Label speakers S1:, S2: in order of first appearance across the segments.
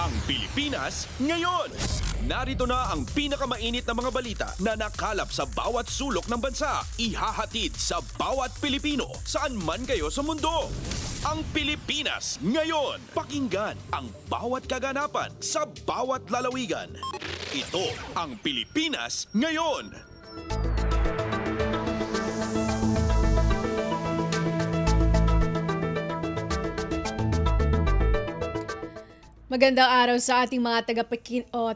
S1: Ang Pilipinas ngayon. Narito na ang pinakamainit na mga balita na nakalap sa bawat sulok ng bansa. Ihahatid sa bawat Pilipino saan man kayo sa mundo. Ang Pilipinas ngayon. Pakinggan ang bawat kaganapan sa bawat lalawigan. Ito ang Pilipinas ngayon.
S2: Magandang araw sa ating mga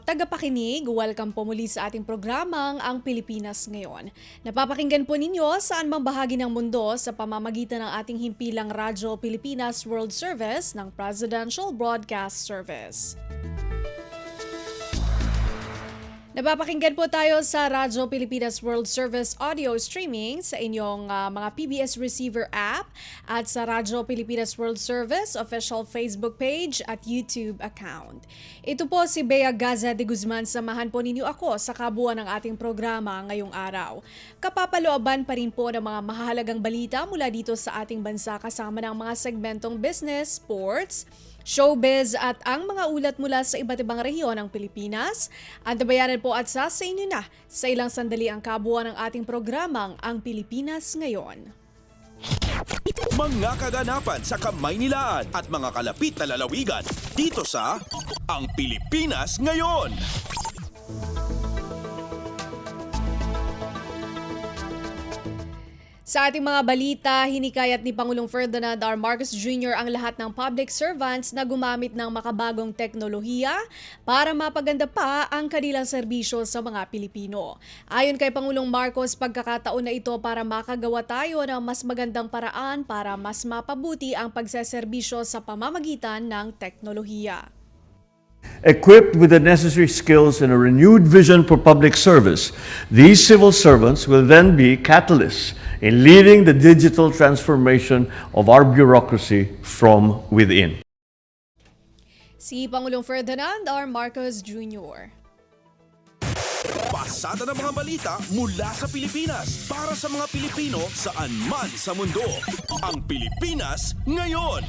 S2: tagapakinig. Welcome po muli sa ating programang Ang Pilipinas Ngayon. Napapakinggan po ninyo saan mang bahagi ng mundo sa pamamagitan ng ating himpilang Radyo Pilipinas World Service ng Presidential Broadcast Service. Napapakinggan po tayo sa Radyo Pilipinas World Service audio streaming sa inyong mga PBS receiver app at sa Radyo Pilipinas World Service official Facebook page at YouTube account. Ito po si Bea Gaza de Guzman. Samahan po ninyo ako sa kabuuan ng ating programa ngayong araw. Kapapalooban pa rin po ng mga mahalagang balita mula dito sa ating bansa kasama ng mga segmentong business, sports, showbiz at ang mga ulat mula sa iba't ibang rehiyon ng Pilipinas. Antabayanan po at sa inyo na sa ilang sandali ang kabuuan ng ating programang Ang Pilipinas Ngayon.
S1: Mga kaganapan sa Kamaynilaan at mga kalapit na lalawigan dito sa Ang Pilipinas Ngayon.
S2: Sa ating mga balita, hinikayat ni Pangulong Ferdinand R. Marcos Jr. ang lahat ng public servants na gumamit ng makabagong teknolohiya para mapaganda pa ang kanilang serbisyo sa mga Pilipino. Ayon kay Pangulong Marcos, pagkakataon na ito para makagawa tayo ng mas magandang paraan para mas mapabuti ang pagseserbisyo sa pamamagitan ng teknolohiya.
S3: Equipped with the necessary skills and a renewed vision for public service, these civil servants will then be catalysts in leading the digital transformation of our bureaucracy from within.
S2: Si Pangulong Ferdinand R. Marcos Jr.
S1: Pasada ng mga balita mula sa Pilipinas para sa mga Pilipino saan man sa mundo. Ang Pilipinas Ngayon.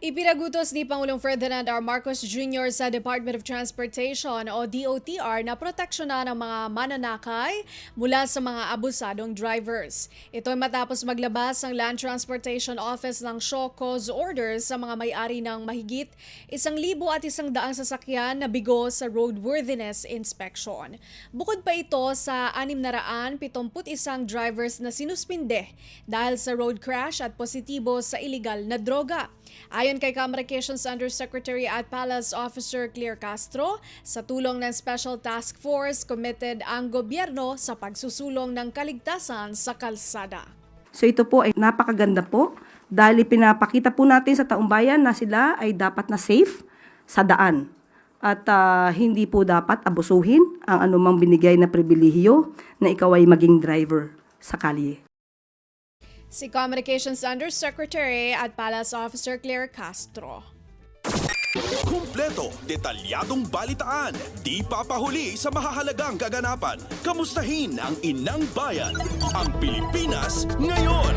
S2: Ipinagutos ni Pangulong Ferdinand R. Marcos Jr. sa Department of Transportation o DOTR na proteksyonan ang mga mananakay mula sa mga abusadong drivers. Ito ay matapos maglabas ang Land Transportation Office ng show cause orders sa mga may-ari ng mahigit 1,100 sasakyan na bigo sa roadworthiness inspection. Bukod pa ito sa 671 drivers na sinuspinde dahil sa road crash at positibo sa iligal na droga. Ayon kay Communications Undersecretary at Palace Officer Claire Castro, sa tulong ng Special Task Force, committed ang gobyerno sa pagsusulong ng kaligtasan sa kalsada.
S4: So ito po ay napakaganda po dahil pinapakita po natin sa taong bayan na sila ay dapat na safe sa daan. At hindi po dapat abusuhin ang anumang binigay na pribilehiyo na ikaw ay maging driver sa kalye.
S2: Si Communications Undersecretary at Palace Officer Claire Castro.
S1: Kumpleto, detalyadong balitaan, di papahuli sa mahahalagang kaganapan. Kamustahin ang inang bayan, ang Pilipinas Ngayon.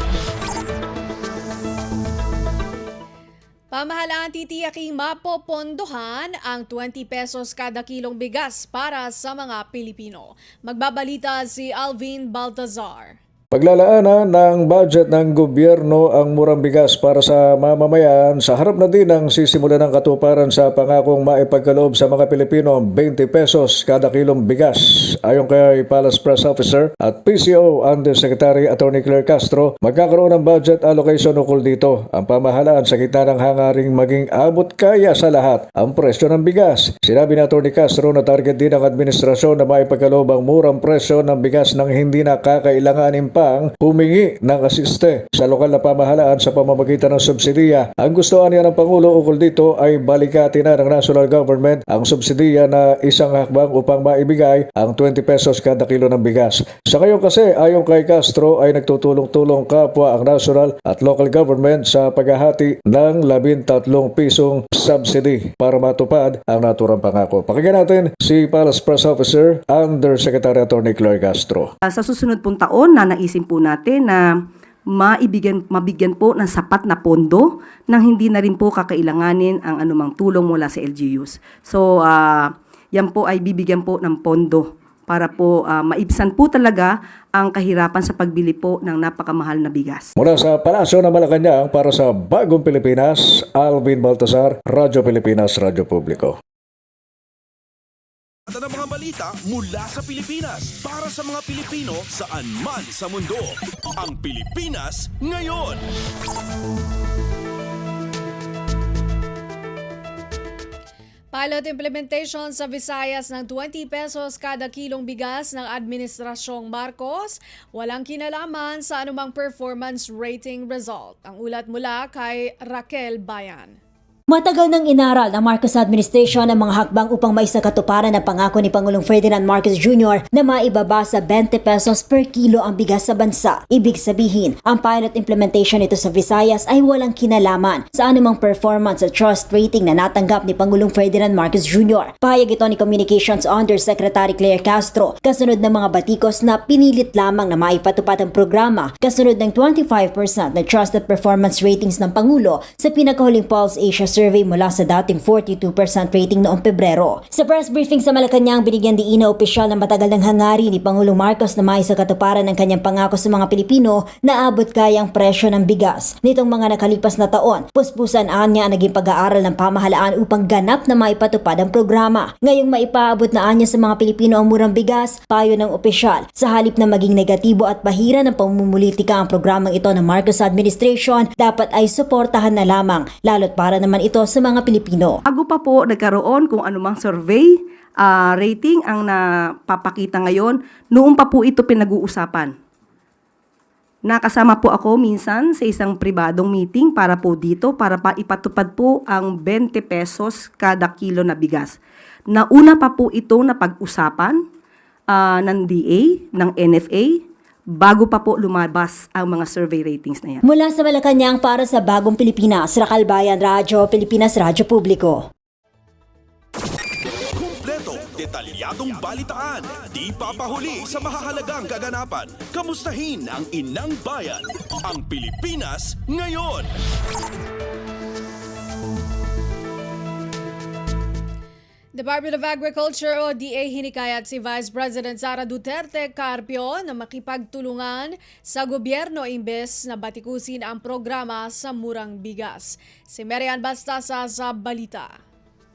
S2: Pamahalaan titiyaking mapopondohan ang 20 pesos kada kilong bigas para sa mga Pilipino. Magbabalita si Alvin Baltazar.
S5: Paglalaanan ng budget ng gobyerno ang murang bigas para sa mamamayan sa harap na din ang sisimula ng katuparan sa pangakong maipagkaloob sa mga Pilipino ang 20 pesos kada kilong bigas. Ayon kay Palace Press Officer at PCO Undersecretary Attorney Claire Castro, magkakaroon ng budget allocation ukol dito. Ang pamahalaan sa gitna ng hangaring maging abot kaya sa lahat ang presyo ng bigas. Sinabi ni Attorney Castro na target din ng administrasyon na maipagkaloob ang murang presyo ng bigas nang hindi nakakailanganin pang humingi ng asiste sa lokal na pamahalaan sa pamamagitan ng subsidiya. Ang gustuhan niya ng Pangulo ukol dito ay balikati na ng national government ang subsidiya na isang hakbang upang maibigay ang 20 pesos kada kilo ng bigas. Sa ngayon kasi, ayon kay Castro ay nagtutulong-tulong kapwa ang national at local government sa paghahati ng 13 pisong subsidy para matupad ang naturang pangako. Pakinggan natin si Palace Press Officer Undersecretary Attorney Claire Castro.
S4: Sa susunod pong taon, naisip po natin na mabigyan po ng sapat na pondo nang hindi na rin po kakailanganin ang anumang tulong mula sa LGUs. So, yan po ay bibigyan po ng pondo para po maibsan po talaga ang kahirapan sa pagbili po ng napakamahal na bigas.
S5: Mula sa Palasyo ng Malacanang para sa Bagong Pilipinas, Alvin Baltasar, Radyo Pilipinas, Radyo Publiko.
S1: At ang mga balita mula sa Pilipinas para sa mga Pilipino saan man sa mundo. Ang Pilipinas ngayon.
S2: Pilot implementation sa Visayas ng 20 pesos kada kilong bigas ng Administrasyong Marcos, walang kinalaman sa anumang performance rating result. Ang ulat mula kay Raquel Bayan.
S6: Matagal nang inaral ng Marcos administration ang mga hakbang upang maisakatuparan ang pangako ni Pangulong Ferdinand Marcos Jr. na maibaba sa 20 pesos per kilo ang bigas sa bansa. Ibig sabihin, ang pilot implementation nito sa Visayas ay walang kinalaman sa anumang performance at trust rating na natanggap ni Pangulong Ferdinand Marcos Jr. Pahayag ito ni Communications Undersecretary Claire Castro kasunod ng mga batikos na pinilit lamang na maipatupad ang programa kasunod ng 25% na trusted performance ratings ng Pangulo sa pinakahuling Pulse Asia survey mula sa dating 42% rating noong Pebrero. Sa press briefing sa Malacanang, binigyan diin na opisyal ng matagal ng hangarin ni Pangulong Marcos na maisakatuparan ng kanyang pangako sa mga Pilipino na abot kayang presyo ng bigas. Nitong mga nakalipas na taon, puspusan anya ang naging pag-aaral ng pamahalaan upang ganap na maipatupad ang programa. Ngayong maipaabot na anya sa mga Pilipino ang murang bigas, payo ng opisyal. Sa halip na maging negatibo at bahira ng pamumulitika ang programang ito ng Marcos administration, dapat ay suportahan na lamang, lalo't para naman ito sa mga Pilipino.
S4: Bago pa po nagkaroon kung anumang survey, rating ang napapakita ngayon, noon pa po ito pinag-uusapan. Nakasama po ako minsan sa isang pribadong meeting para po dito, para pa ipatupad po ang 20 pesos kada kilo na bigas. Nauna pa po ito na pag-usapan ng DA, ng NFA, bago pa po lumabas ang mga survey ratings na yan.
S6: Mula sa Malacanang para sa Bagong Pilipinas, Raquel Bayan, Radyo Pilipinas, Radyo Publiko.
S1: Kumpleto, detalyadong balitaan. Di papahuli sa mahahalagang kaganapan. Kamustahin ang inang bayan. Ang Pilipinas ngayon.
S2: Department of Agriculture o DA hinikayat si Vice President Sara Duterte Carpio na makipagtulungan sa gobyerno imbes na batikusin ang programa sa murang bigas. Si Marian Bastasa sa balita.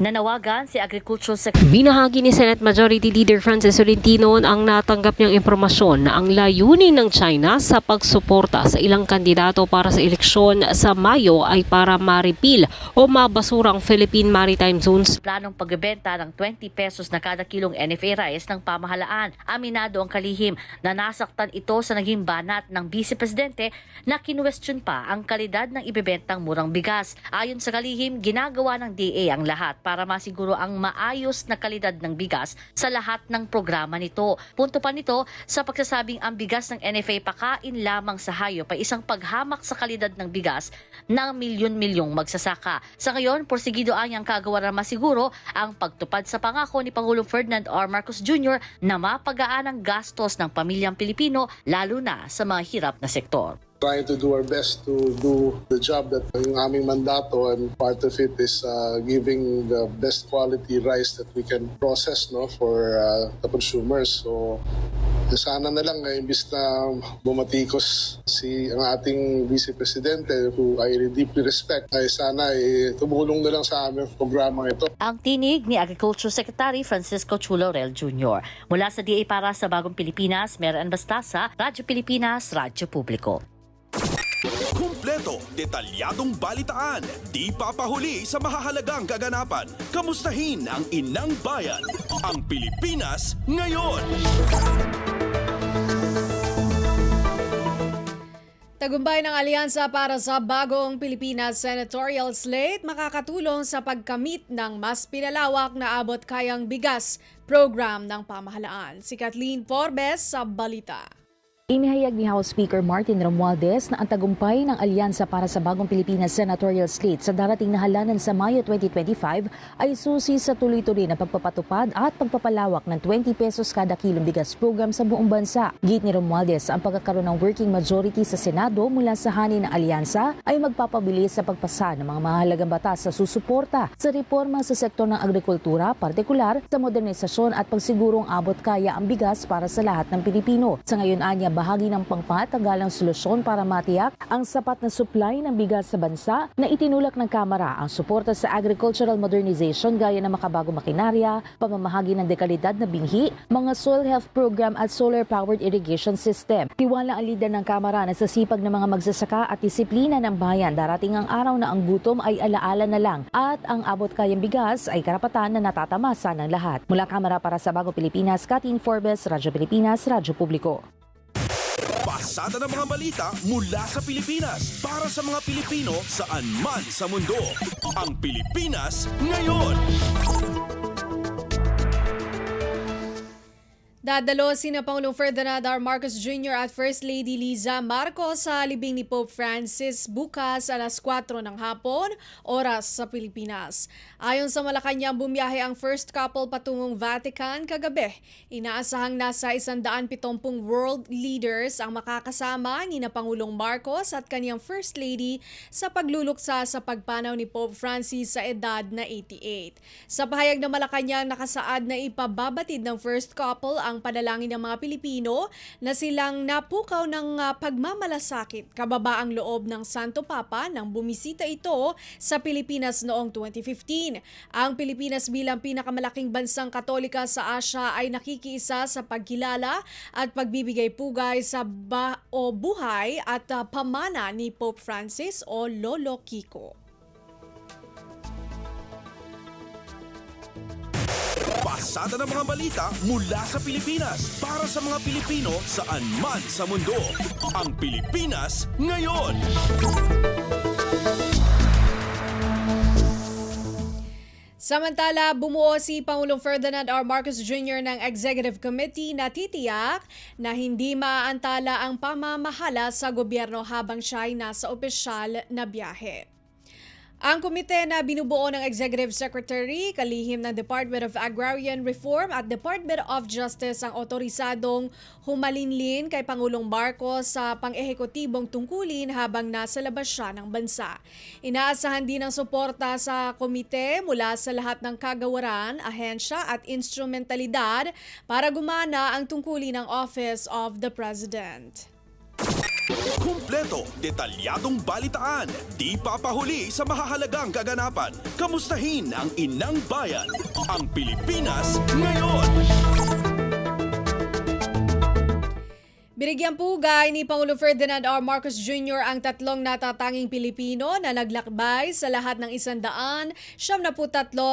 S7: Nanawagan si Agricultural Secretary. Binahagi ni Senate Majority Leader Francis Tolentino ang natanggap niyang impormasyon na ang layunin ng China sa pagsuporta sa ilang kandidato para sa eleksyon sa Mayo ay para maripil o mabasurang Philippine Maritime Zones.
S8: Planong pagbebenta ng 20 pesos na kada kilong NFA rice ng pamahalaan. Aminado ang kalihim na nasaktan ito sa naging banat ng Vice Presidente na kinuwestiyon pa ang kalidad ng ibebentang murang bigas. Ayon sa kalihim, ginagawa ng DA ang lahat para masiguro ang maayos na kalidad ng bigas sa lahat ng programa nito. Punto pa nito sa pagsasabing ang bigas ng NFA pakain lamang sa hayop ay isang paghamak sa kalidad ng bigas ng milyon-milyong magsasaka. Sa ngayon, porsigido ang kagawaran masiguro ang pagtupad sa pangako ni Pangulong Ferdinand R. Marcos Jr. na mapagaan ang gastos ng pamilyang Pilipino lalo na sa mga hirap na sektor.
S9: Trying to do our best to do the job that yung aming mandato, and part of it is giving the best quality rice that we can process for the consumers. So sana na lang imbis na bumatikos ang ating Vice Presidente who I deeply respect, ay sana tumulong na lang sa aming programang ito.
S8: Ang tinig ni Agriculture Secretary Francisco Chu Laurel Jr. Mula sa DA para sa Bagong Pilipinas, Marian Bastasa, Radyo Pilipinas, Radyo Publiko.
S1: Kumpleto, detalyadong balitaan. Di papahuli sa mahahalagang kaganapan. Kamustahin ang inang bayan. Ang Pilipinas ngayon.
S2: Tagumpay ng alyansa para sa Bagong Pilipinas Senatorial Slate makakatulong sa pagkamit ng mas pinalawak na abot kayang bigas program ng pamahalaan. Si Kathleen Forbes sa balita.
S10: Inihayag ni House Speaker Martin Romualdez na ang tagumpay ng Alyansa para sa Bagong Pilipinas Senatorial Slate sa darating na halalan sa Mayo 2025 ay susi sa tuloy-tuloy na pagpapatupad at pagpapalawak ng 20 pesos kada kilong bigas program sa buong bansa. Git ni Romualdez, ang pagkakaroon ng working majority sa Senado mula sa hanin ng alyansa ay magpapabilis sa pagpasa ng mga mahalagang batas sa susuporta sa reforma sa sektor ng agrikultura, partikular sa modernisasyon at pagsigurong abot kaya ang bigas para sa lahat ng Pilipino. Sa ngayon anya, bahagi ng pangmatagalang solusyon para matiyak ang sapat na supply ng bigas sa bansa na itinulak ng Kamara ang suporta sa agricultural modernization gaya ng makabagong makinarya, pamamahagi ng dekalidad na binhi, mga soil health program at solar-powered irrigation system. Tiwala ang lider ng Kamara na sa sipag ng mga magsasaka at disiplina ng bayan, darating ang araw na ang gutom ay alaala na lang at ang abot kayang bigas ay karapatan na natatamasa ng lahat. Mula Kamara para sa Bagong Pilipinas, Katin Forbes, Radyo Pilipinas, Radyo Publiko.
S1: Pasada ng mga balita mula sa Pilipinas para sa mga Pilipino saan man sa mundo. Ang Pilipinas ngayon.
S2: Dadalo sina Pangulong Ferdinand R. Marcos Jr. at First Lady Liza Marcos sa libing ni Pope Francis bukas alas 4 ng hapon, oras sa Pilipinas. Ayon sa Malacanang, bumiyahe ang first couple patungong Vatican kagabi. Inaasahang nasa 170 world leaders ang makakasama ni na Pangulong Marcos at kaniyang First Lady sa pagluluksa sa pagpanaw ni Pope Francis sa edad na 88. Sa pahayag ng Malacanang, nakasaad na ipababatid ng first couple ang panalangin ng mga Pilipino na silang napukaw ng pagmamalasakit kababaang loob ng Santo Papa nang bumisita ito sa Pilipinas noong 2015. Ang Pilipinas bilang pinakamalaking bansang Katolika sa Asia ay nakikiisa sa pagkilala at pagbibigay pugay sa buhay at pamana ni Pope Francis o Lolo Kiko.
S1: Pasada ng mga balita mula sa Pilipinas para sa mga Pilipino saan man sa mundo. Ang Pilipinas ngayon.
S2: Samantala, bumuo si Pangulong Ferdinand R. Marcos Jr. ng Executive Committee na titiyak na hindi maaantala ang pamamahala sa gobyerno habang siya ay nasa opisyal na biyahe. Ang komite na binubuo ng Executive Secretary, kalihim ng Department of Agrarian Reform at Department of Justice ang otorisadong humalinlin kay Pangulong Marcos sa pang-ehekutibong tungkulin habang nasa labas siya ng bansa. Inaasahan din ang suporta sa komite mula sa lahat ng kagawaran, ahensya at instrumentalidad para gumana ang tungkulin ng Office of the President.
S1: Kumpleto, detalyadong balitaan, di papahuli sa mahahalagang kaganapan. Kamustahin ang inang bayan, ang Pilipinas ngayon.
S2: Binigyang pugay ni Pangulong Ferdinand R. Marcos Jr. ang tatlong natatanging Pilipino na naglakbay sa lahat ng 173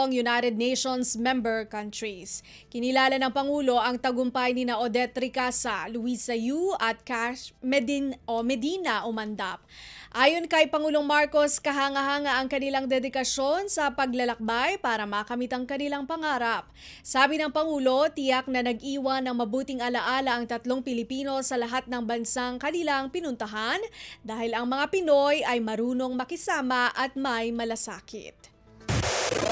S2: United Nations member countries. Kinilala ng Pangulo ang tagumpay ni na Odette Ricasa, Luisa Yu at Cash Medina Umandap. Ayon kay Pangulong Marcos, kahanga-hanga ang kanilang dedikasyon sa paglalakbay para makamit ang kanilang pangarap. Sabi ng Pangulo, tiyak na nag-iwan ng mabuting alaala ang tatlong Pilipino sa lahat ng bansang kanilang pinuntahan dahil ang mga Pinoy ay marunong makisama at may malasakit.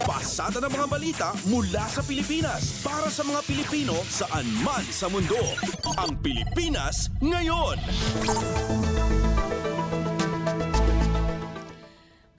S1: Pasada ng mga balita mula sa Pilipinas para sa mga Pilipino saan man sa mundo. Ang Pilipinas ngayon.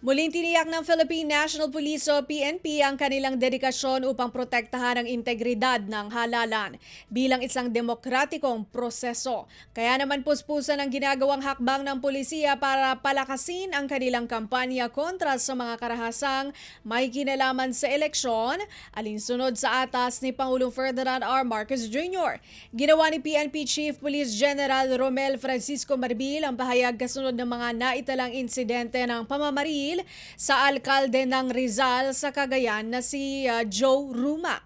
S2: Muling tiniyak ng Philippine National Police o PNP ang kanilang dedikasyon upang protektahan ang integridad ng halalan bilang isang demokratikong proseso. Kaya naman puspusan ang ginagawang hakbang ng pulisya para palakasin ang kanilang kampanya kontra sa mga karahasang may kinalaman sa eleksyon, alinsunod sa atas ni Pangulong Ferdinand R. Marcos Jr. Ginawa ni PNP Chief Police General Romel Francisco Marbil ang pahayag kasunod ng mga naitalang insidente ng pamamaril sa alkalde ng Rizal sa Cagayan na si Joe Ruma.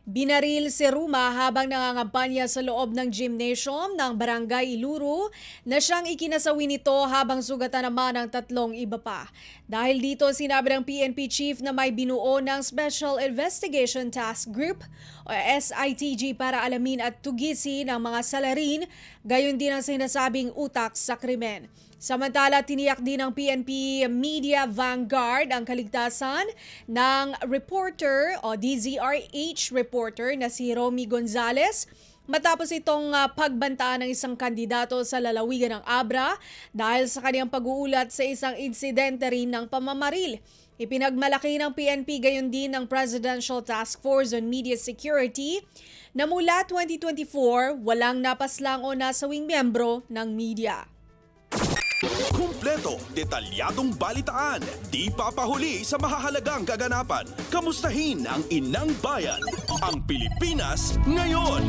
S2: Binaril si Ruma habang nangangampanya sa loob ng gymnasium ng Barangay Iluru na siyang ikinasawi nito habang sugatan naman ng 3 iba pa. Dahil dito sinabi ng PNP chief na may binuo ng Special Investigation Task Group o SITG para alamin at tugisin ang mga salarin, gayon din ang sinasabing utak sa krimen. Samantala, tiniyak din ng PNP Media Vanguard ang kaligtasan ng reporter o DZRH reporter na si Romy Gonzales matapos itong pagbantaan ng isang kandidato sa lalawigan ng Abra dahil sa kanyang pag-uulat sa isang insidente rin ng pamamaril. Ipinagmalaki ng PNP gayon din ng Presidential Task Force on Media Security na mula 2024 walang napaslang o nasawing miyembro ng media.
S1: Kumpleto, detalyadong balitaan, di papahuli sa mahahalagang kaganapan. Kamustahin ang inang bayan, ang Pilipinas ngayon.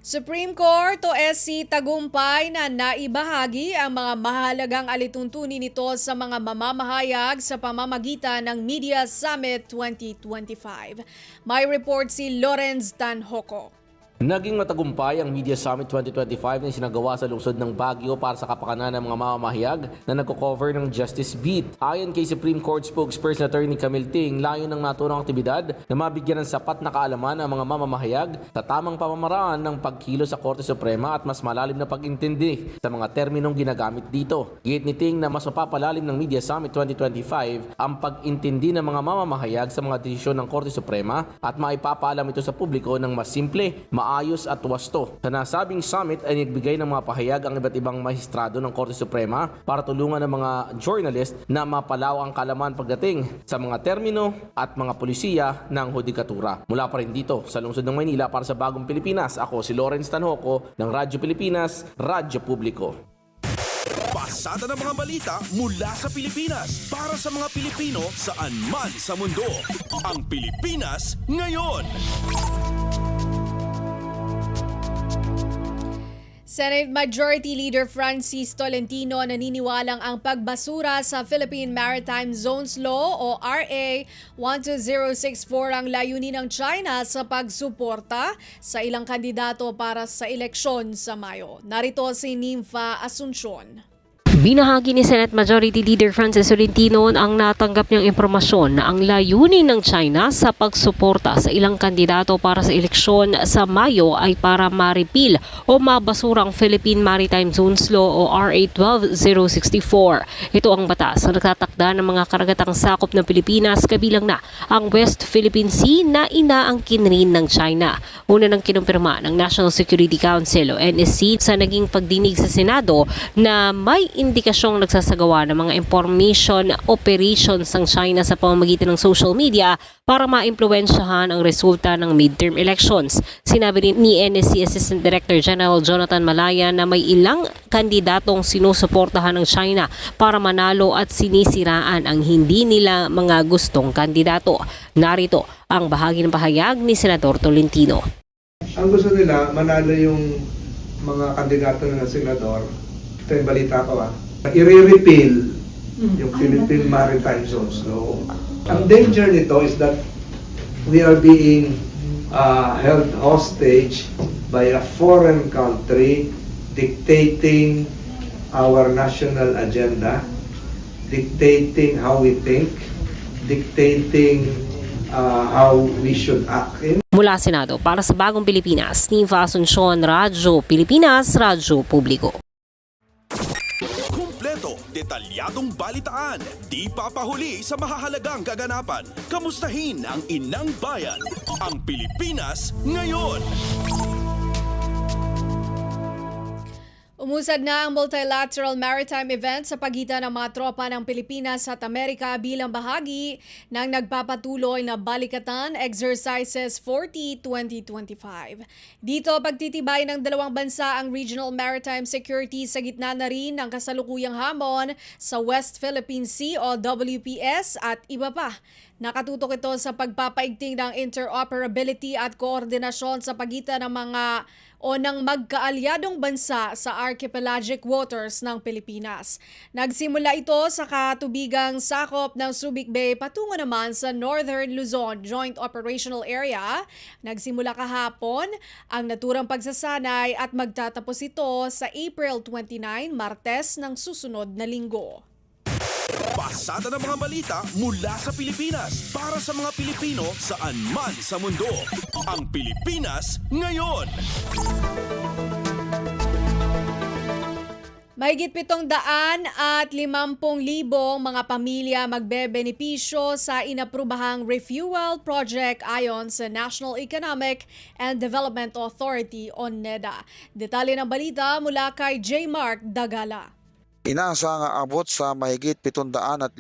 S2: Supreme Court o SC tagumpay na naibahagi ang mga mahalagang alituntunin nito sa mga mamamahayag sa pamamagitan ng Media Summit 2025. May report si Lorenz Tanhoco.
S11: Naging matagumpay ang Media Summit 2025 na sinagawa sa lungsod ng Baguio para sa kapakanan ng mga mamamahayag na nagko-cover ng Justice Beat. Ayon kay Supreme Court spokesperson Attorney Camille Ting, layon ng naturang aktibidad na mabigyan ng sapat na kaalaman ang mga mamamahayag sa tamang pamamaraan ng pagkilo sa Korte Suprema at mas malalim na pag-intindi sa mga terminong ginagamit dito. Gate ni Ting na mas mapapalalim ng Media Summit 2025 ang pag-intindi ng mga mamamahayag sa mga desisyon ng Korte Suprema at maipapaalam ito sa publiko ng mas simple, maayos at wasto. Sa nasabing summit ay nagbigay ng mga pahayag ang iba't ibang mahistrado ng Korte Suprema para tulungan ng mga journalist na mapalaw ang kalaman pagdating sa mga termino at mga polisiya ng hudikatura. Mula pa rin dito sa lungsod ng Maynila para sa Bagong Pilipinas, ako si Lawrence Tanhoco ng Radyo Pilipinas, Radyo Publiko.
S1: Pasada ng mga balita mula sa Pilipinas para sa mga Pilipino saan man sa mundo. Ang Pilipinas ngayon.
S2: Senate Majority Leader Francis Tolentino naniniwalang ang pagbasura sa Philippine Maritime Zones Law o RA 12064 ang layunin ng China sa pagsuporta sa ilang kandidato para sa eleksyon sa Mayo. Narito si Nympha Asuncion.
S7: Binahagi ni Senate Majority Leader Francis Tolentino ang natanggap niyang impormasyon na ang layunin ng China sa pagsuporta sa ilang kandidato para sa eleksyon sa Mayo ay para ma-repeal o mabasura ang Philippine Maritime Zones Law o RA 12064. Ito ang batas na nagtatakda ng mga karagatang sakop ng Pilipinas kabilang na ang West Philippine Sea na inaangkin rin ng China. Una nang kinumpirma ng National Security Council o NSC sa naging pagdinig sa Senado na may indikasyong nagsasagawa ng mga information operations ng China sa pamamagitan ng social media para maimpluwensyahan ang resulta ng midterm elections. Sinabi rin ni NSC Assistant Director General Jonathan Malaya na may ilang kandidatong sinusuportahan ng China para manalo at sinisiraan ang hindi nila mga gustong kandidato. Narito ang bahagi ng pahayag ni Senador Tolentino.
S12: Ang gusto nila, manalo yung mga kandidato ng senador. Ito yung balita ko i-repeal yung Philippine Maritime Zones Law. Ang danger nito is that we are being held hostage by a foreign country dictating our national agenda, dictating how we think, dictating how we should act in.
S7: Mula Senado, para sa Bagong Pilipinas, Nympha Asuncion, Radyo Pilipinas, Radyo Publiko.
S1: Detalyadong balitaan, di papahuli sa mahahalagang kaganapan. Kamustahin ang inang bayan, ang Pilipinas ngayon.
S2: Umusad na ang multilateral maritime event sa pagitan ng mga tropa ng Pilipinas at Amerika bilang bahagi ng nagpapatuloy na Balikatan Exercises 40 2025. Dito pagtitibay ng dalawang bansa ang regional maritime security sa gitna na rin ng kasalukuyang hamon sa West Philippine Sea o WPS at iba pa. Nakatutok ito sa pagpapaigting ng interoperability at koordinasyon sa pagitan ng mga ng magkaalyadong bansa sa archipelagic waters ng Pilipinas. Nagsimula ito sa katubigang sakop ng Subic Bay patungo naman sa Northern Luzon Joint Operational Area. Nagsimula kahapon ang naturang pagsasanay at magtatapos ito sa April 29, Martes ng susunod na linggo.
S1: Pasada ng mga balita mula sa Pilipinas para sa mga Pilipino saan man sa mundo. Ang Pilipinas ngayon.
S2: Mahigit 750,000 mga pamilya magbebenepisyo sa inaprubahang refuel project ayon sa National Economic and Development Authority o NEDA. Detalye ng balita mula kay J. Mark Dagala.
S13: Inaasahang aabot sa mahigit 750,000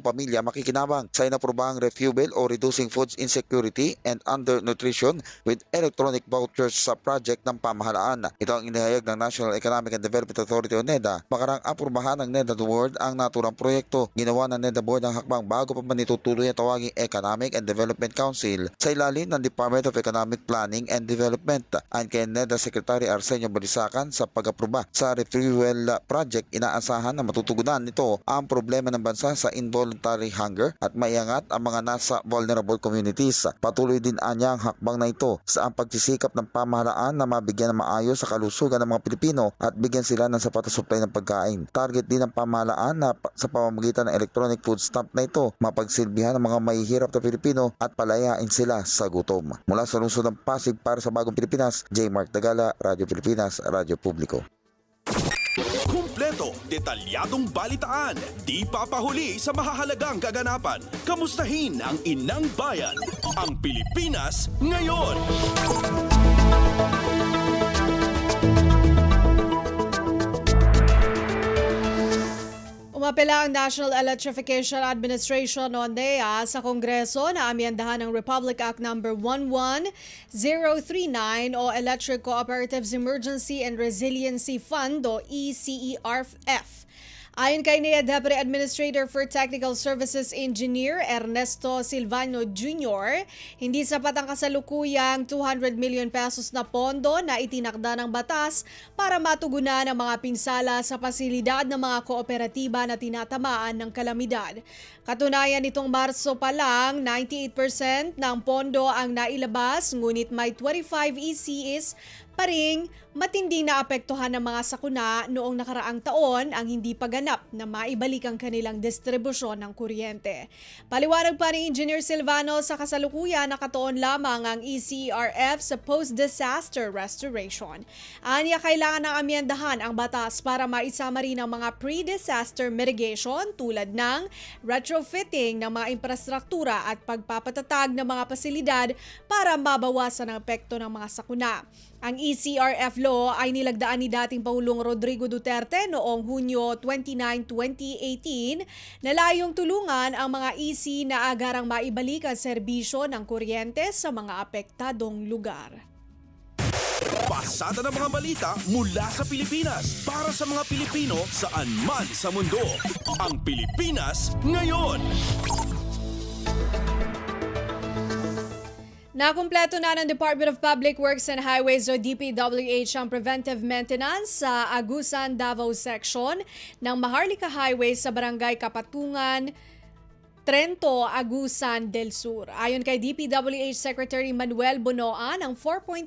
S13: pamilya makikinabang sa inaprobahang refuel o reducing foods insecurity and undernutrition with electronic vouchers sa project ng pamahalaan. Ito ang inihayag ng National Economic and Development Authority o NEDA. Makarang aprobahan ng NEDA Board ang naturang proyekto. Ginawa ng NEDA Board ang hakbang bago pa man itutuloy ang tawaging Economic and Development Council sa ilalim ng Department of Economic Planning and Development. Ayon kay NEDA Secretary Arsenio Balisacan sa pag-aproba sa refuel project, inaasahan na matutugunan nito ang problema ng bansa sa involuntary hunger at maiangat ang mga nasa vulnerable communities. Patuloy din anya ang hakbang na ito sa ang pagsisikap ng pamahalaan na mabigyan ng maayos sa kalusugan ng mga Pilipino at bigyan sila ng sapat na supply ng pagkain. Target din ng pamahalaan na sa pamamagitan ng electronic food stamp na ito mapagsilbihan ng mga mahihirap na Pilipino at palayain sila sa gutom. Mula sa lungsod ng Pasig para sa Bagong Pilipinas, J. Mark Dagala, Radyo Pilipinas, Radyo Publiko.
S1: Kumpleto, detalyadong balitaan, di papahuli sa mahahalagang kaganapan. Kamustahin ang inang bayan, ang Pilipinas ngayon.
S2: Umapela ang National Electrification Administration o NEA sa Kongreso na amyendahan ng Republic Act No. 11039 o Electric Cooperatives Emergency and Resiliency Fund o ECERF. Ayon kay NEA Deputy Administrator for Technical Services Engineer Ernesto Silvano Jr., hindi sapat ang kasalukuyang 200 million pesos na pondo na itinakda ng batas para matugunan ang mga pinsala sa pasilidad ng mga kooperatiba na tinatamaan ng kalamidad. Katunayan nitong Marso pa lang, 98% ng pondo ang nailabas ngunit may 25 ECs pa ring matinding naapektuhan ng mga sakuna noong nakaraang taon ang hindi pagganap na maibalik ang kanilang distribusyon ng kuryente. Paliwanag pa ni Engineer Silvano sa kasalukuyan nakatuon lamang ang ECERF sa post-disaster restoration. Anya kailangan ng amyendahan ang batas para maisama rin ang mga pre-disaster mitigation tulad ng retrofitting ng mga infrastruktura at pagpapatatag ng mga pasilidad para mabawasan ang epekto ng mga sakuna. Ang ECERF law ay nilagdaan ni dating Pangulong Rodrigo Duterte noong Hunyo 29, 2018 na layong tulungan ang mga EC na agarang maibalik ang serbisyo ng kuryente sa mga apektadong lugar.
S1: Pasada ng mga balita mula sa Pilipinas para sa mga Pilipino saan man sa mundo. Ang Pilipinas ngayon.
S2: Nakumpleto na ng Department of Public Works and Highways o DPWH ang preventive maintenance sa Agusan, Davao Section ng Maharlika Highway sa Barangay Kapatungan, Trento, Agusan del Sur. Ayon kay DPWH Secretary Manuel Bonoan, ang 4.8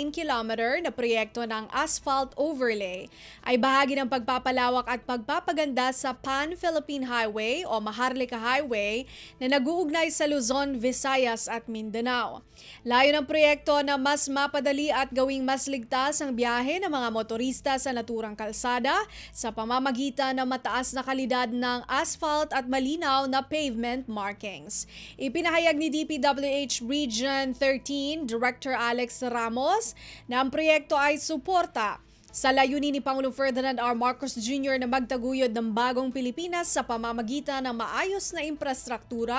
S2: kilometer na proyekto ng asphalt overlay ay bahagi ng pagpapalawak at pagpapaganda sa Pan-Philippine Highway o Maharlika Highway na nag-uugnay sa Luzon, Visayas at Mindanao. Layo ng proyekto na mas mapadali at gawing mas ligtas ang biyahe ng mga motorista sa naturang kalsada sa pamamagitan ng mataas na kalidad ng asphalt at malinaw na pavement markings. Ipinahayag ni DPWH Region 13 Director Alex Ramos na ang proyekto ay suporta sa layunin ni Pangulong Ferdinand R. Marcos Jr. na magtaguyod ng bagong Pilipinas sa pamamagitan ng maayos na infrastruktura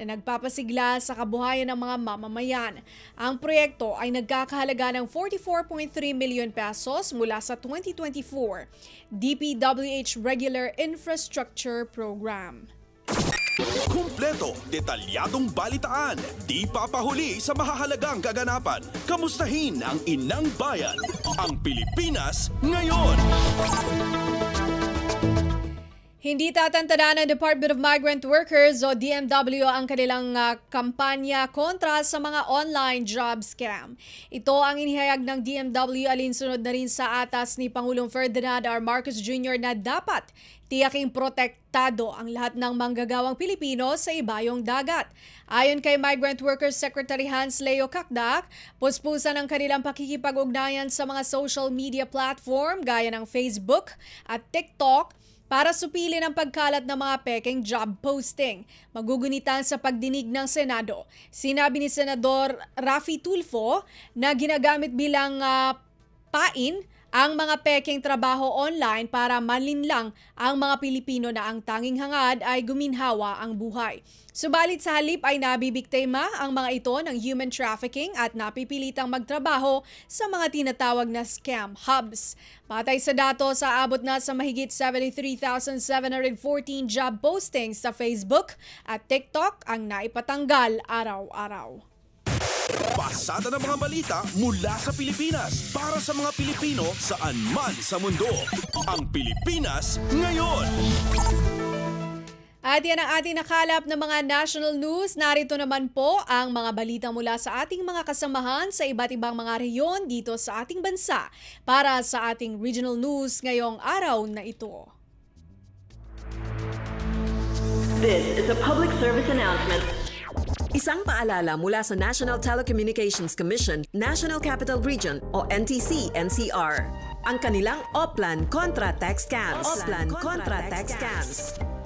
S2: na nagpapasigla sa kabuhayan ng mga mamamayan. Ang proyekto ay nagkakahalaga ng 44.3 million pesos mula sa 2024 DPWH Regular Infrastructure Program.
S1: Kumpleto, detalyadong balitaan, di papahuli sa mahahalagang kaganapan. Kamustahin ang inang bayan, ang Pilipinas ngayon.
S2: Hindi tatantanan ng Department of Migrant Workers o DMW ang kanilang kampanya kontra sa mga online job scam. Ito ang inihayag ng DMW alinsunod na rin sa atas ni Pangulong Ferdinand R. Marcos Jr. na dapat tiyaking protektado ang lahat ng manggagawang Pilipino sa ibayong dagat. Ayon kay Migrant Workers Secretary Hans Leo Cacdac, puspusan ang kanilang pakikipag-ugnayan sa mga social media platform gaya ng Facebook at TikTok para supilin ang pagkalat ng mga pekeng job posting. Magugunitan sa pagdinig ng Senado. Sinabi ni Senador Raffy Tulfo na ginagamit bilang pain ang mga pekeng trabaho online para malinlang ang mga Pilipino na ang tanging hangad ay guminhawa ang buhay. Subalit sa halip ay nabibiktima ang mga ito ng human trafficking at napipilitang magtrabaho sa mga tinatawag na scam hubs. Patay sa datos, aabot na sa mahigit 73,714 job postings sa Facebook at TikTok ang naipatanggal araw-araw.
S1: Pasada ng mga balita mula sa Pilipinas para sa mga Pilipino saan man sa mundo. Ang Pilipinas ngayon.
S2: At yan ang ating nakalap ng mga national news. Narito naman po ang mga balita mula sa ating mga kasamahan sa iba't ibang mga rehiyon dito sa ating bansa para sa ating regional news ngayong araw na ito.
S14: This is a public service announcement.
S15: Isang paalala mula sa National Telecommunications Commission, National Capital Region o NTC-NCR. Ang kanilang Oplan Contra Tax Scams.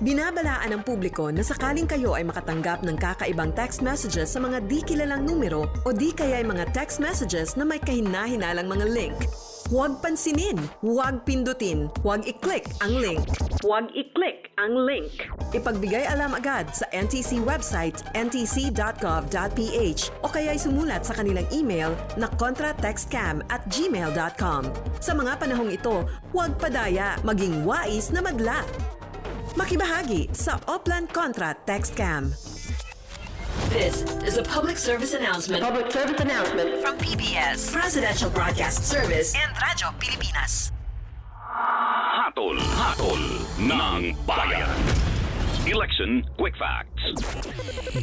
S15: Binabalaan ng publiko na sakaling kayo ay makatanggap ng kakaibang text messages sa mga di kilalang numero o di kaya ay mga text messages na may kahina-hinalang mga link. Huwag pansinin, huwag pindutin, huwag i-click ang link.
S14: Huwag i-click ang link.
S15: Ipagbigay alam agad sa NTC website ntc.gov.ph o kaya'y sumulat sa kanilang email na contratextcam@gmail.com. Sa mga panahong ito, huwag padaya, maging wais na madla. Makibahagi sa Oplan Contra Text Scam.
S14: This is a public service announcement. Public service announcement
S15: From PBS, Presidential Broadcast Service and Radyo Pilipinas.
S16: Hatol ng bayan. Election Quick Facts.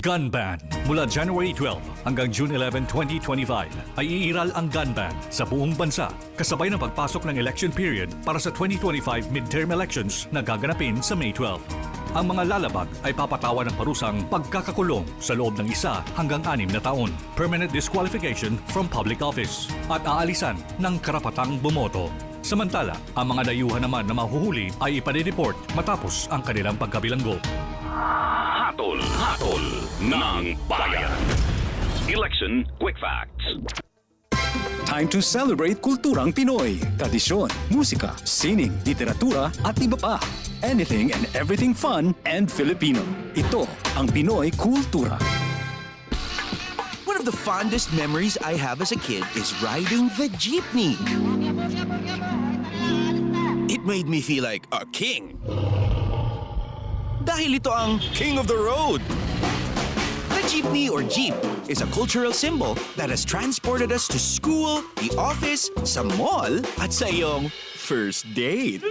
S17: Gun ban. Mula January 12 hanggang June 11, 2025 ay iiral ang gun ban sa buong bansa kasabay ng pagpasok ng election period para sa 2025 midterm elections na gaganapin sa May 12. Ang mga lalabag ay papatawan ng parusang pagkakakulong sa loob ng 1 hanggang 6 na taon, permanent disqualification from public office, at aalisan ng karapatang bumoto. Samantala, ang mga dayuhan naman na mahuhuli ay iparireport matapos ang kanilang pagkabilanggo.
S16: Hatol ng bayan. Election Quick Facts.
S18: Time to celebrate kulturang Pinoy. Tradisyon, musika, sining, literatura at iba pa. Anything and everything fun and Filipino. Ito ang Pinoy Kultura.
S19: One of the fondest memories I have as a kid is riding the jeepney. It made me feel like a king. Dahil ito ang King of the Road. The jeepney or jeep is a cultural symbol that has transported us to school, the office, sa mall, at sa iyong first date.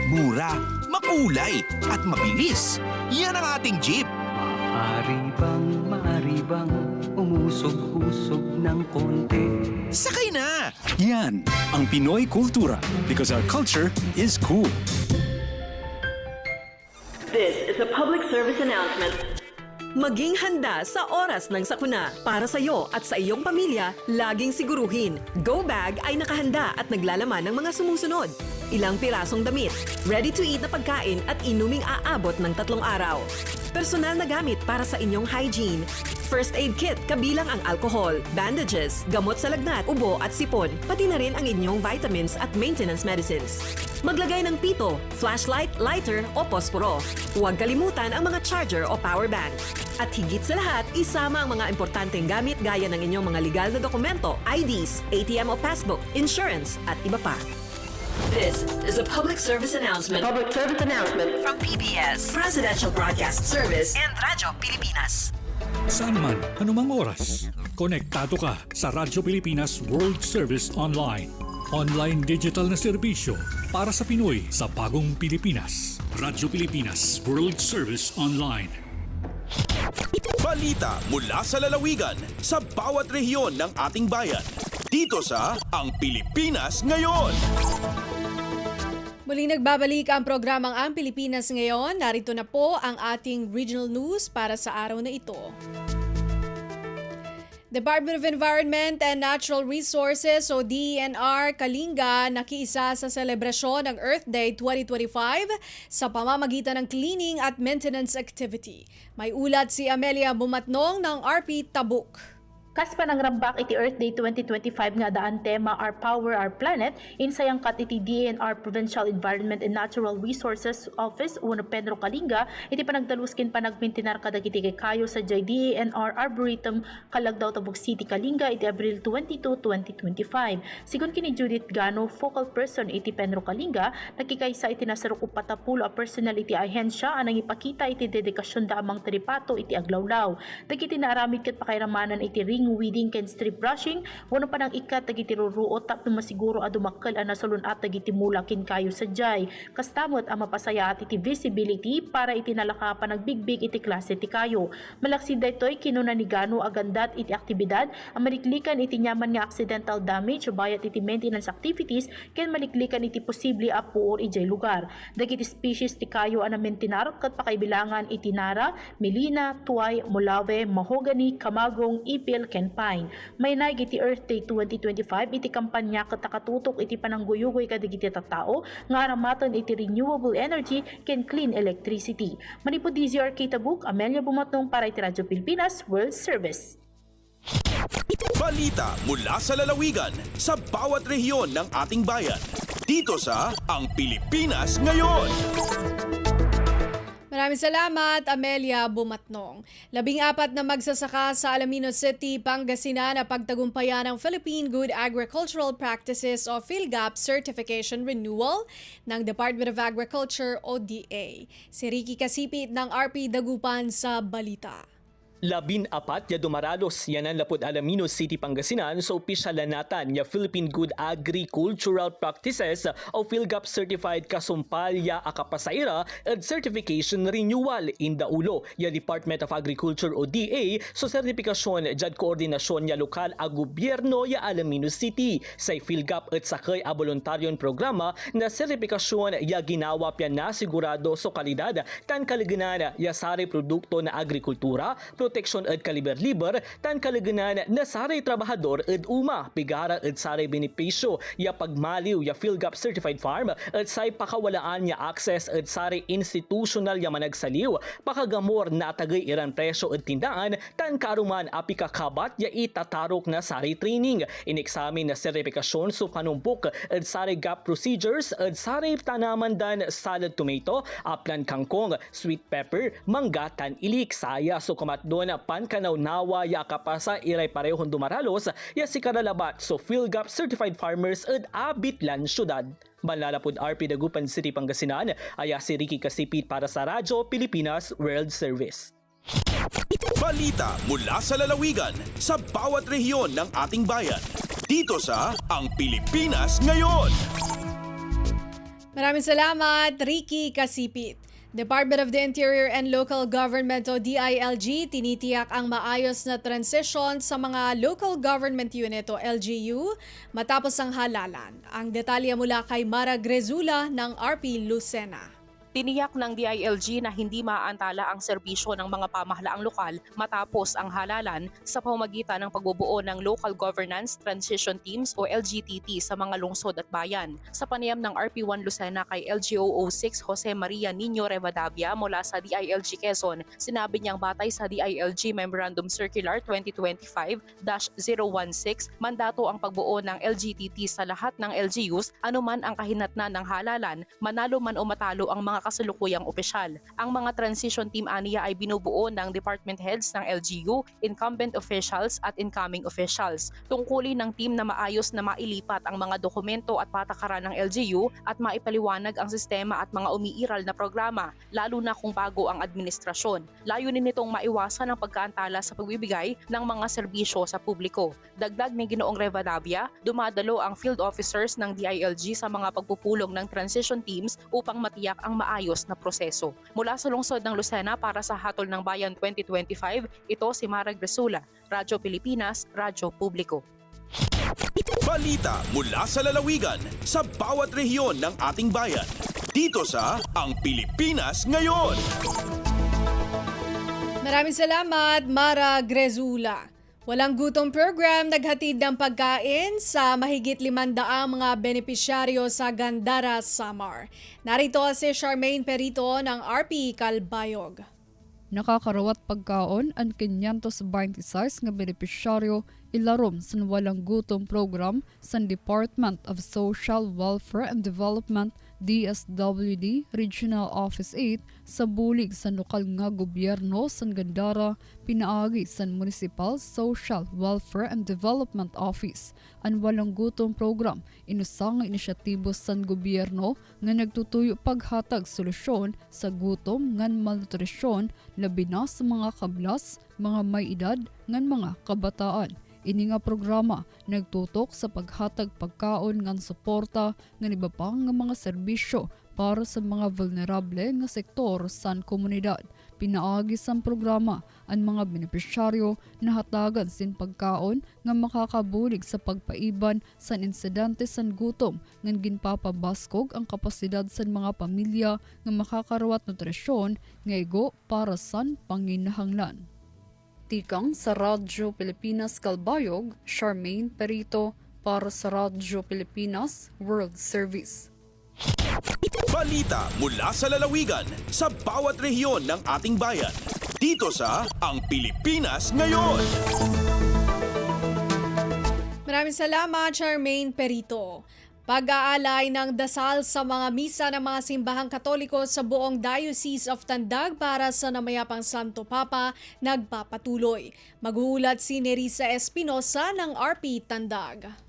S19: Mura, makulay, at mabilis. Yan ang ating jeep.
S20: Maaari bang umusog-usog ng konti?
S19: Sakay na!
S18: Yan ang Pinoy Kultura because our culture is cool.
S14: This is a public service announcement.
S15: Maging handa sa oras ng sakuna. Para sa iyo at sa iyong pamilya, laging siguruhin. Go Bag ay nakahanda at naglalaman ng mga sumusunod. Ilang pirasong damit, ready-to-eat na pagkain at inuming aabot ng 3 araw. Personal na gamit para sa inyong hygiene. First aid kit kabilang ang alcohol, bandages, gamot sa lagnat, ubo at sipon, pati na rin ang inyong vitamins at maintenance medicines. Maglagay ng pito, flashlight, lighter o posporo. Huwag kalimutan ang mga charger o power bank. At higit sa lahat, isama ang mga importanteng gamit gaya ng inyong mga legal na dokumento, IDs, ATM o passbook, insurance at iba pa.
S14: This is a public service announcement. From PBS, Presidential Broadcast Service, and Radyo Pilipinas.
S17: Saan man, anumang oras, konektado ka sa Radyo Pilipinas World Service Online. Online digital na serbisyo para sa Pinoy sa bagong Pilipinas. Radyo Pilipinas World Service Online.
S1: Balita mula sa lalawigan sa bawat rehiyon ng ating bayan. Dito sa Ang Pilipinas Ngayon.
S2: Muling nagbabalik ang programang Ang Pilipinas Ngayon. Narito na po ang ating regional news para sa araw na ito. Department of Environment and Natural Resources o DENR Kalinga nakiisa sa selebrasyon ng Earth Day 2025 sa pamamagitan ng cleaning at maintenance activity. May ulat si Amelia Bumatnong ng RP Tabuk.
S21: Kaspa ng rambak iti Earth Day 2025 nga daan tema Our Power, Our Planet, insayang kat iti DENR Provincial Environment and Natural Resources Office uno Pedro Kalinga, iti panagdaluskin panagmintinar kadagiti kay kayo sa DENR Arboretum Kalagdaw Tabuk City Kalinga iti Abril 22, 2025. Sigun kini Judith Gano, focal person iti Pedro Kalinga, nakikaysa iti nasaruk upatapulo a personal iti ahensya anang ipakita iti dedikasyon da amang tripato iti aglawlaw. Dagiti naaramid ket pakairamanan iti ring weeding ken strip brushing, wano pa nang ikat dagiti ruruot tapno masiguro a dumakkel a nasalun at dagiti mulakin kayo sa jay. Kastamot ang mapasaya at iti visibility para iti nalaka pa nagbigbig iti klase ti kayo. Malaksid daytoy kinuna ni Gano agandat iti aktibidad ang maliklikan iti nyaman nga accidental damage o bayat iti maintenance activities ken maliklikan iti posible a puor ijay lugar. Dagiti species ti kayo a namentinar ket pakaibilangan iti nara, milina, tuay, mulave, mahogany, kamagong, ipil, ken pine. May naig iti Earth Day 2025 iti kampanya ket nakatutok iti panangguyugoy kadagiti tattao nga aramaton iti renewable energy ken clean electricity. Manipod DZRK Tabuk, Amelia Bumatnong para iti Radyo Pilipinas World Service.
S1: Balita mula sa lalawigan sa bawat rehiyon ng ating bayan. Dito sa Ang Pilipinas Ngayon.
S2: Maraming salamat, Amelia Bumatnong. 14 na magsasaka sa Alaminos City, Pangasinan na pagtagumpayan ng Philippine Good Agricultural Practices o PhilGAP Certification Renewal ng Department of Agriculture o DA. Si Ricky Kasipit ng RP Dagupan sa Balita.
S22: 14 ya dumaralos yanan lapud Alaminos City, Pangasinan sa opisyalanatan ya Philippine Good Agricultural Practices o PhilGAP Certified Kasumpal ya akapasaira at Certification Renewal in daulo ya Department of Agriculture o DA so sertipikasyon jad koordinasyon ya lokal a gobyerno ya Alaminos City sa PhilGAP at sakay a voluntaryon programa na sertipikasyon ya ginawa pya na sigurado so kalidad tan kaliganan ya sari produkto na agrikultura, proteksyon at kaliber-liber tan kalaganan na saray trabahador at uma pigara at saray benepisyo ya pagmaliw ya PhilGAP Certified Farm at say pakawalaan ya access at saray institutional ya managsaliw pakagamor na tagay iran presyo at tindaan tan karuman api kakabat ya itatarok na saray training ineksamin na sertifikasyon so panumpok at saray GAP procedures at saray tanaman dan salad tomato, aplan kangkong, sweet pepper, mangga tan ilik saya so kamatdo na pankanaw-nawa ya kapasa iray parehon dumaralos ya si karalabat so PhilGAP Certified Farmers at Abitlan Syudad. Malalapod RP Dagupan City, Pangasinan, aya si Ricky Kasipit para sa Radyo Pilipinas World Service.
S1: Balita mula sa lalawigan sa bawat rehiyon ng ating bayan. Dito sa Ang Pilipinas Ngayon.
S2: Maraming salamat, Ricky Kasipit. Department of the Interior and Local Government o DILG tinitiyak ang maayos na transition sa mga Local Government Unit o LGU matapos ang halalan. Ang detalye mula kay Mara Grezula ng RP Lucena.
S23: Tiniyak ng DILG na hindi maaantala ang serbisyo ng mga pamahalaang lokal matapos ang halalan sa pamamagitan ng pagbubuo ng Local Governance Transition Teams o LGTT sa mga lungsod at bayan. Sa panayam ng RP1 Lucena kay LGO06 Jose Maria Nino Revadavia mula sa DILG Quezon, sinabi niyang batay sa DILG Memorandum Circular 2025-016, mandato ang pagbuo ng LGTT sa lahat ng LGUs anuman ang kahinatnan ng halalan, manalo man o matalo ang mga kasalukuyang opisyal. Ang mga transition team aniya ay binubuo ng department heads ng LGU, incumbent officials at incoming officials. Tungkulin ng team na maayos na mailipat ang mga dokumento at patakaran ng LGU at maipaliwanag ang sistema at mga umiiral na programa, lalo na kung bago ang administrasyon. Layunin nitong maiwasan ang pagkaantala sa pagbibigay ng mga serbisyo sa publiko. Dagdag ni Ginoong Revadavia, dumadalo ang field officers ng DILG sa mga pagpupulong ng transition teams upang matiyak ang maayos na proseso. Mula sa lungsod ng Lucena para sa Hatol ng Bayan 2025, ito si Mara Gresula, Radyo Pilipinas, Radyo Publiko.
S1: Balita mula sa lalawigan sa bawat rehiyon ng ating bayan. Dito sa Ang Pilipinas Ngayon.
S2: Maraming salamat, Mara Grezula. Walang gutom program naghatid ng pagkain sa mahigit 500 mga benepisyaryo sa Gandara, Samar. Narito si Charmaine Perito ng RP Calbayog.
S3: Nakakarawat pagkaon ang 526 nga benepisyaryo ilarom sa walang gutom program sa Department of Social Welfare and Development DSWD Regional Office 8 sa bulig sa lokal nga gobyerno sa Gandara pinaagi sa Municipal Social Welfare and Development Office. Ang walang gutom program inusang nga inisyatibo sa gobyerno nga nagtutuyo paghatag solusyon sa gutom ngan malnutrisyon labi na sa mga kablas, mga may edad ngan mga kabataan. Ini nga programa nagtutok sa paghatag pagkaon ngan suporta ngan iba pa nga mga serbisyo para sa mga vulnerable nga sektor sa komunidad. Pinaagi sa programa ang mga benepisyaryo na hatagan sin pagkaon nga makakabulig sa pagpaiban sa insidente sa gutom ngan ginpapabaskog ang kapasidad sa mga pamilya nga makakarawat nutrisyon nga igo para sa panginahanglan. Tikang sa Radyo Pilipinas Calbayog, Charmaine Perito para sa Radyo Pilipinas World Service.
S1: Balita mula sa lalawigan sa bawat rehiyon ng ating bayan. Dito sa Ang Pilipinas Ngayon.
S2: Maraming salamat, Charmaine Perito. Pag-aalay ng dasal sa mga misa ng mga simbahang Katoliko sa buong Diocese of Tandag para sa namayapang Santo Papa nagpapatuloy. Maghuhulat si Nerissa Espinosa ng RP Tandag.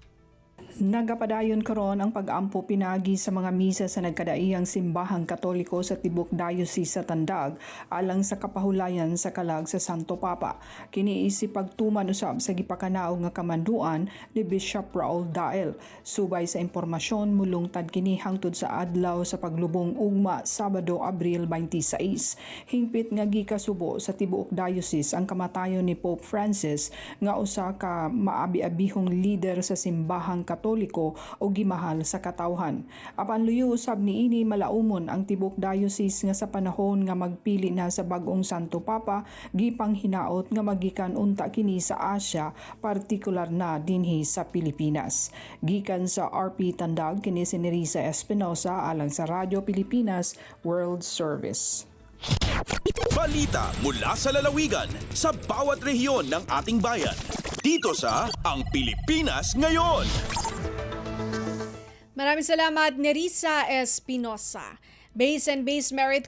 S4: Nagapadayon karon ang pag-ampo pinagi sa mga misa sa nagkadaiyang simbahang Katoliko sa tibok Diocese sa Tandag alang sa kapahulayan sa kalag sa Santo Papa. Kini isip pagtuman usab sa gipakanaog nga kamanduan ni Bishop Raul Dael. Subay sa impormasyon mulungtad kini hangtod sa adlaw sa paglubong ugma Sabado, Abril 26. Hingpit nga gikasubo sa tibuok Diocese ang kamatayon ni Pope Francis nga usa ka maabi-abihong leader sa simbahang Katoliko o gimahal sa katawhan. Apan luyo usab niini malaumon ang tibok diocese nga sa panahon nga magpili na sa bag-ong Santo Papa gipang hinaot nga magikan unta kini sa Asia, partikular na dinhi sa Pilipinas. Gikan sa RP Tandag kini si Nerissa Espinosa alang sa Radyo Pilipinas World Service.
S1: Balita mula sa lalawigan sa bawat rehiyon ng ating bayan. Dito sa Ang Pilipinas Ngayon.
S2: Maraming salamat, Nerissa Espinosa. Base and Base Merit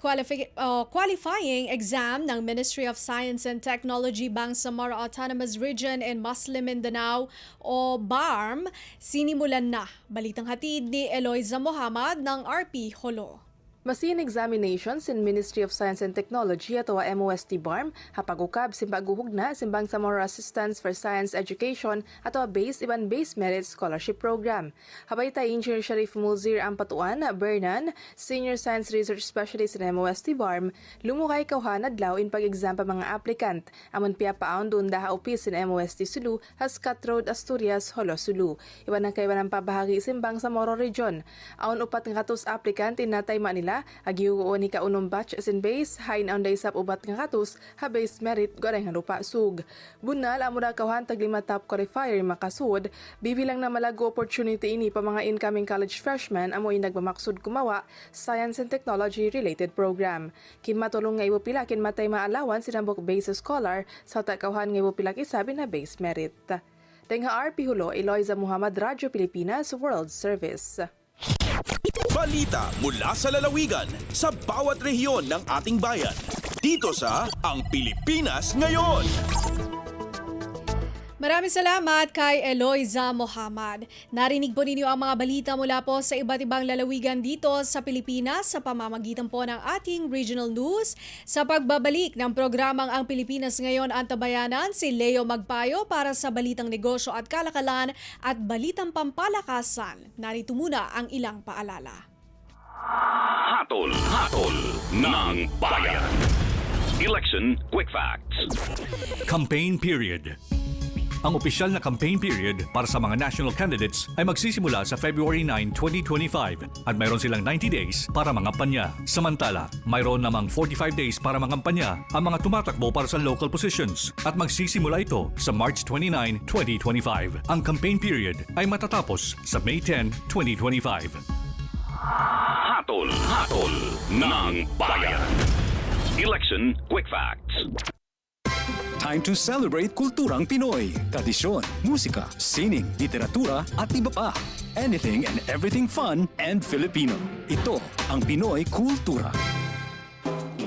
S2: Qualifying Exam ng Ministry of Science and Technology Bangsamoro Autonomous Region in Muslim Mindanao o BARM, sinimulan na. Balitang hatid ni Eloisa Mohamad ng RP Holo.
S5: Machine examinations in Ministry of Science and Technology ato MOST BARM hapagukab simbaguhug na simbang Samoro Assistance for Science Education ato base iban base merit scholarship program. Habay ta Engineer Sharif Mulzir ang patuan Bernan, Senior Science Research Specialist in MOST BARM, lumukay kauhan adlaw in pag-exam pa mga applicant. Amon piya paon doon daha upis in MOST Sulu, Hascat Road, Asturias, Holo Sulu. Iban ang kaiban ang pabahagi simbang Samoro Region. Aon upat nga katus applicant inatay manila agiuo ni kaunong batch sin base hain ang daysap ubat nga katus ha base merit goreng harupa sug. Bunal amo da kauhan tag 5 top qualifier makasud bibilang na malago opportunity ini pa mga incoming college freshmen amo nagmamaksud kumawa science and technology related program. Kin matulong nga ibo pila kin matay maalawan sinambok base scholar sa takauhan nga ibo pila isabi na base merit. Tengha RP Hulo, Eloisa Muhammad, Radyo Pilipinas World Service.
S1: Balita mula sa lalawigan sa bawat rehiyon ng ating bayan. Dito sa Ang Pilipinas Ngayon.
S2: Maraming salamat kay Eloiza Mohamad. Narinig po ninyo ang mga balita mula po sa iba't ibang lalawigan dito sa Pilipinas sa pamamagitan po ng ating regional news. Sa pagbabalik ng programang Ang Pilipinas Ngayon, antabayanan si Leo Magpayo para sa balitang negosyo at kalakalan at balitang pampalakasan. Narito muna ang ilang paalala.
S16: Hatol ng bayan. Election Quick Facts.
S17: Campaign period. Ang opisyal na campaign period para sa mga national candidates ay magsisimula sa February 9, 2025 at mayroon silang 90 days para mangampanya. Samantala, mayroon namang 45 days para mangampanya ang mga tumatakbo para sa local positions at magsisimula ito sa March 29, 2025. Ang campaign period ay matatapos sa May 10, 2025.
S16: Hatol ng bayan. Election Quick Facts.
S18: Time to celebrate kulturang Pinoy. Tradisyon, musika, sining, literatura at iba pa. Anything and everything fun and Filipino. Ito ang Pinoy Kultura.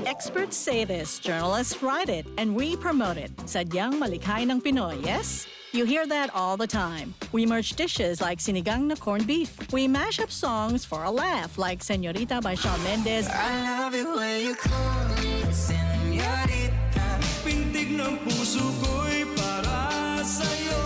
S6: Experts say this, journalists write it, and we promote it. Sadyang malikhay ng Pinoy, yes? You hear that all the time. We merge dishes like sinigang na corned beef. We mash up songs for a laugh like Señorita by Shawn Mendes.
S8: I love it when you call me Señorita. Pintig ng puso ko'y para sa'yo.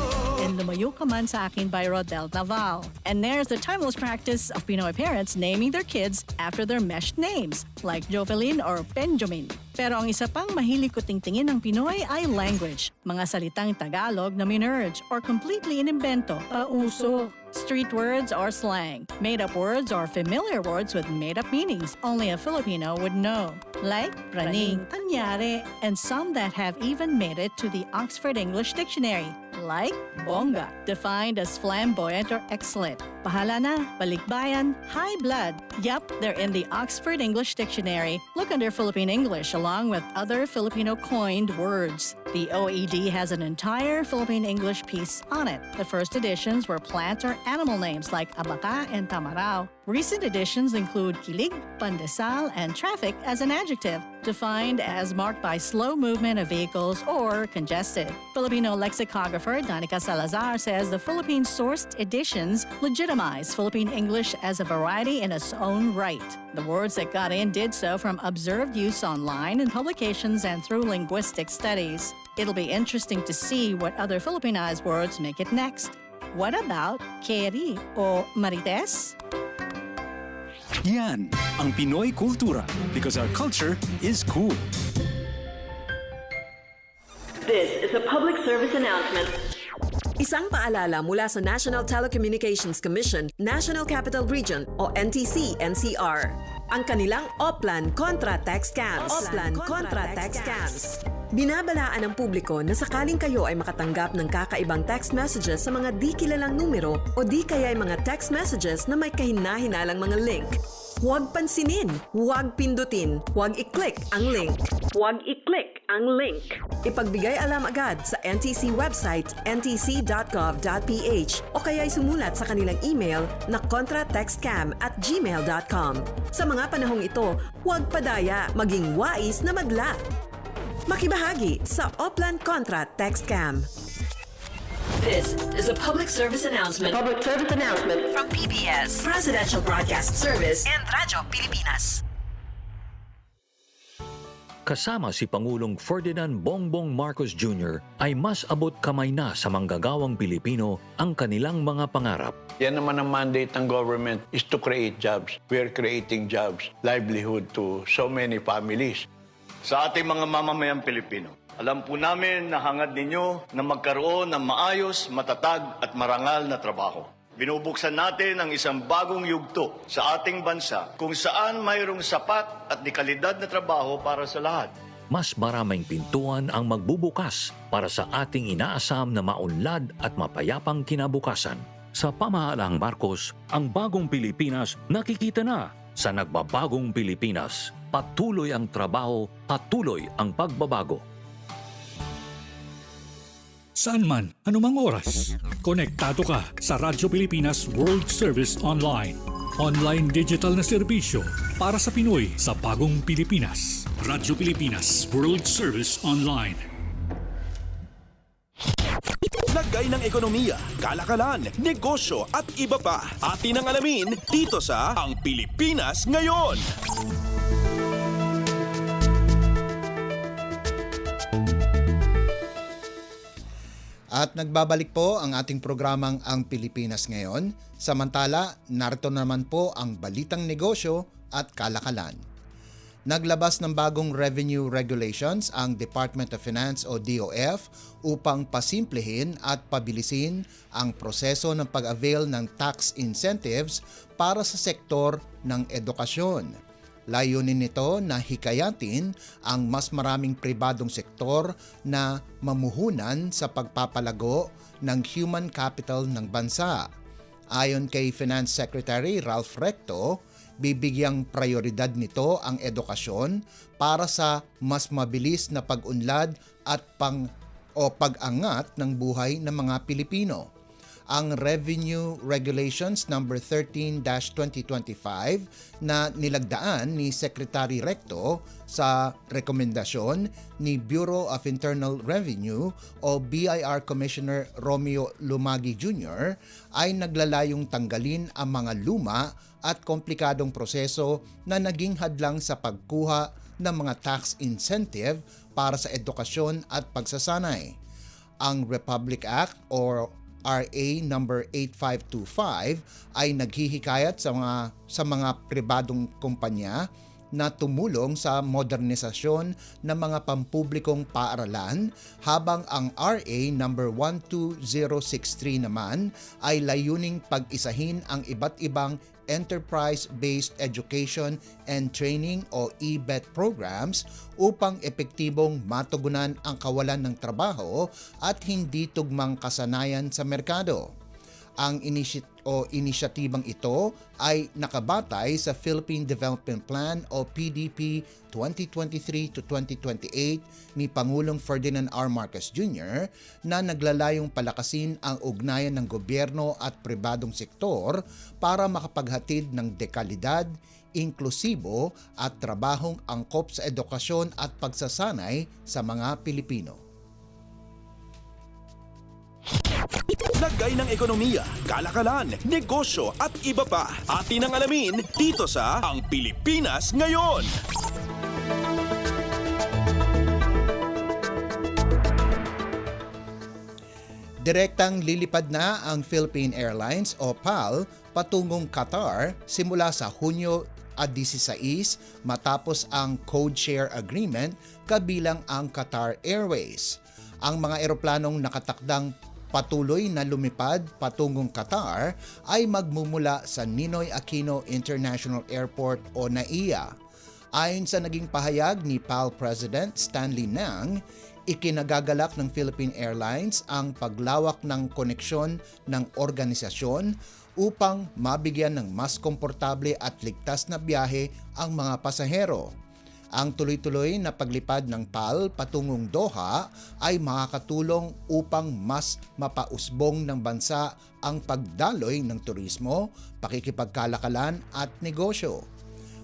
S6: And Lumayo Ka Man Sa Akin by Rodel Naval. And there's the timeless practice of Pinoy parents naming their kids after their meshed names, like Jovelyn or Benjamin. Pero ang isa pang mahilig ko tingtingin ng Pinoy ay language. Mga salitang Tagalog na minerge or completely inimbento, pauso. Street words or slang, made-up words or familiar words with made-up meanings only a Filipino would know, like praning, tanyare, and some that have even made it to the Oxford English Dictionary, like bongga, defined as flamboyant or excellent. Pahala na, balikbayan, high blood. Yup, they're in the Oxford English Dictionary. Look under Philippine English along with other Filipino coined words. The OED has an entire Philippine English piece on it. The first editions were plant or animal names like abaca and tamarao. Recent editions include kilig, pandesal, and traffic as an adjective, defined as marked by slow movement of vehicles or congested. Filipino lexicographer Danica Salazar says the Philippine-sourced editions legitimize Philippine English as a variety in its own right. The words that got in did so from observed use online in publications and through linguistic studies. It'll be interesting to see what other Filipinized words make it next. What about Keri o Marites?
S18: Yan ang Pinoy Kultura because our culture is cool.
S14: This is a public service announcement.
S15: Isang paalala mula sa National Telecommunications Commission, National Capital Region o NTC-NCR. Ang kanilang Oplan Contra Text Scams. Binabalaan ng publiko na sakaling kayo ay makatanggap ng kakaibang text messages sa mga di kilalang numero o di kaya ay mga text messages na may kahina-hinalang mga link. Huwag pansinin, huwag pindutin, huwag i-click ang link.
S14: Huwag i-click ang link.
S15: Ipagbigay alam agad sa NTC website ntc.gov.ph o kaya'y sumulat sa kanilang email na contratextcam@gmail.com. Sa mga panahong ito, huwag padaya, maging wais na madla. Makibahagi sa Oplan Contra Text Scam.
S14: This is a public service announcement. Public service announcement from PBS, Presidential Broadcast Service, and Radyo Pilipinas.
S9: Kasama si Pangulong Ferdinand Bongbong Marcos Jr. ay mas abot kamay na sa manggagawang Pilipino ang kanilang mga pangarap.
S24: Yan naman ang mandate ng government is to create jobs. We are creating jobs, livelihood to so many families.
S25: Sa ating mga mamamayang Pilipino, alam po namin na hangad ninyo na magkaroon ng maayos, matatag at marangal na trabaho. Binubuksan natin ang isang bagong yugto sa ating bansa kung saan mayroong sapat at dekalidad na trabaho para sa lahat.
S9: Mas maraming pintuan ang magbubukas para sa ating inaasam na maunlad at mapayapang kinabukasan. Sa pamahalaang Marcos, ang bagong Pilipinas nakikita na sa nagbabagong Pilipinas. Patuloy ang trabaho, patuloy ang pagbabago.
S17: Saan man, anumang oras, konektado ka sa Radyo Pilipinas World Service Online. Online digital na serbisyo para sa Pinoy sa bagong Pilipinas. Radyo Pilipinas World Service Online.
S1: Lagay ng ekonomiya, kalakalan, negosyo at iba pa. Atin ang alamin dito sa Ang Pilipinas Ngayon.
S7: At nagbabalik po ang ating programang Ang Pilipinas Ngayon. Samantala, narito naman po ang balitang negosyo at kalakalan. Naglabas ng bagong revenue regulations ang Department of Finance o DOF upang pasimplehin at pabilisin ang proseso ng pag-avail ng tax incentives para sa sektor ng edukasyon. Layunin nito na hikayatin ang mas maraming pribadong sektor na mamuhunan sa pagpapalago ng human capital ng bansa. Ayon kay Finance Secretary Ralph Recto, bibigyang prioridad nito ang edukasyon para sa mas mabilis na pag-unlad at pag-angat ng buhay ng mga Pilipino. Ang Revenue Regulations No. 13-2025 na nilagdaan ni Secretary Recto sa rekomendasyon ni Bureau of Internal Revenue o BIR Commissioner Romeo Lumagi Jr. ay naglalayong tanggalin ang mga luma at komplikadong proseso na naging hadlang sa pagkuha ng mga tax incentive para sa edukasyon at pagsasanay. Ang Republic Act o RA number 8525 ay naghihikayat sa mga pribadong kumpanya na tumulong sa modernisasyon ng mga pampublikong paaralan, habang ang RA number 12063 naman ay layuning pag-isahin ang iba't ibang Enterprise-Based Education and Training o EBET programs upang epektibong matugunan ang kawalan ng trabaho at hindi tugmang kasanayan sa merkado. Ang inisyatibang ito ay nakabatay sa Philippine Development Plan o PDP 2023 to 2028 ni Pangulong Ferdinand R. Marcos Jr. na naglalayong palakasin ang ugnayan ng gobyerno at pribadong sektor para makapaghatid ng dekalidad, inklusibo at trabahong angkop sa edukasyon at pagsasanay sa mga Pilipino.
S1: Lagay ng ekonomiya, kalakalan, negosyo at iba pa. Atin ang alamin dito sa Ang Pilipinas Ngayon.
S7: Direktang lilipad na ang Philippine Airlines o PAL patungong Qatar simula sa Hunyo 16 matapos ang Code Share Agreement kabilang ang Qatar Airways. Ang mga eroplanong nakatakdang patuloy na lumipad patungong Qatar ay magmumula sa Ninoy Aquino International Airport o NAIA. Ayon sa naging pahayag ni PAL President Stanley Nang, ikinagagalak ng Philippine Airlines ang paglawak ng koneksyon ng organisasyon upang mabigyan ng mas komportable at ligtas na biyahe ang mga pasahero. Ang tuloy-tuloy na paglipad ng PAL patungong Doha ay makakatulong upang mas mapausbong ng bansa ang pagdaloy ng turismo, pakikipagkalakalan at negosyo.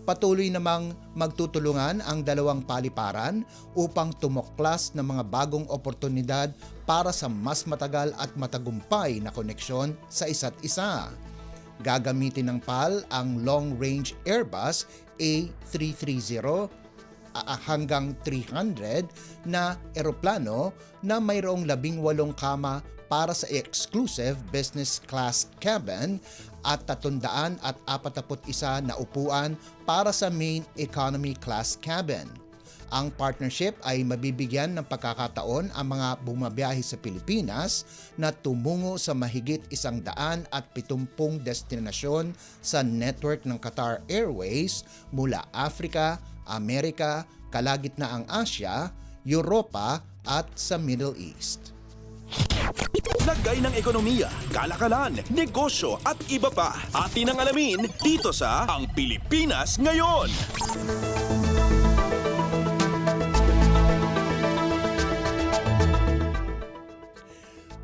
S7: Patuloy namang magtutulungan ang dalawang paliparan upang tumuklas ng mga bagong oportunidad para sa mas matagal at matagumpay na koneksyon sa isa't isa. Gagamitin ng PAL ang long-range Airbus A330 hanggang 300 na eroplano na mayroong 18 kama para sa exclusive business class cabin at 341 na upuan para sa main economy class cabin. Ang partnership ay mabibigyan ng pagkakataon ang mga bumabiyahe sa Pilipinas na tumungo sa mahigit 170 destinasyon sa network ng Qatar Airways mula Africa, Amerika, kalagitnaang Asya, Europa at sa Middle East.
S1: Lagay ng ekonomiya, kalakalan, negosyo at iba pa. Atin ang alamin dito sa Ang Pilipinas Ngayon.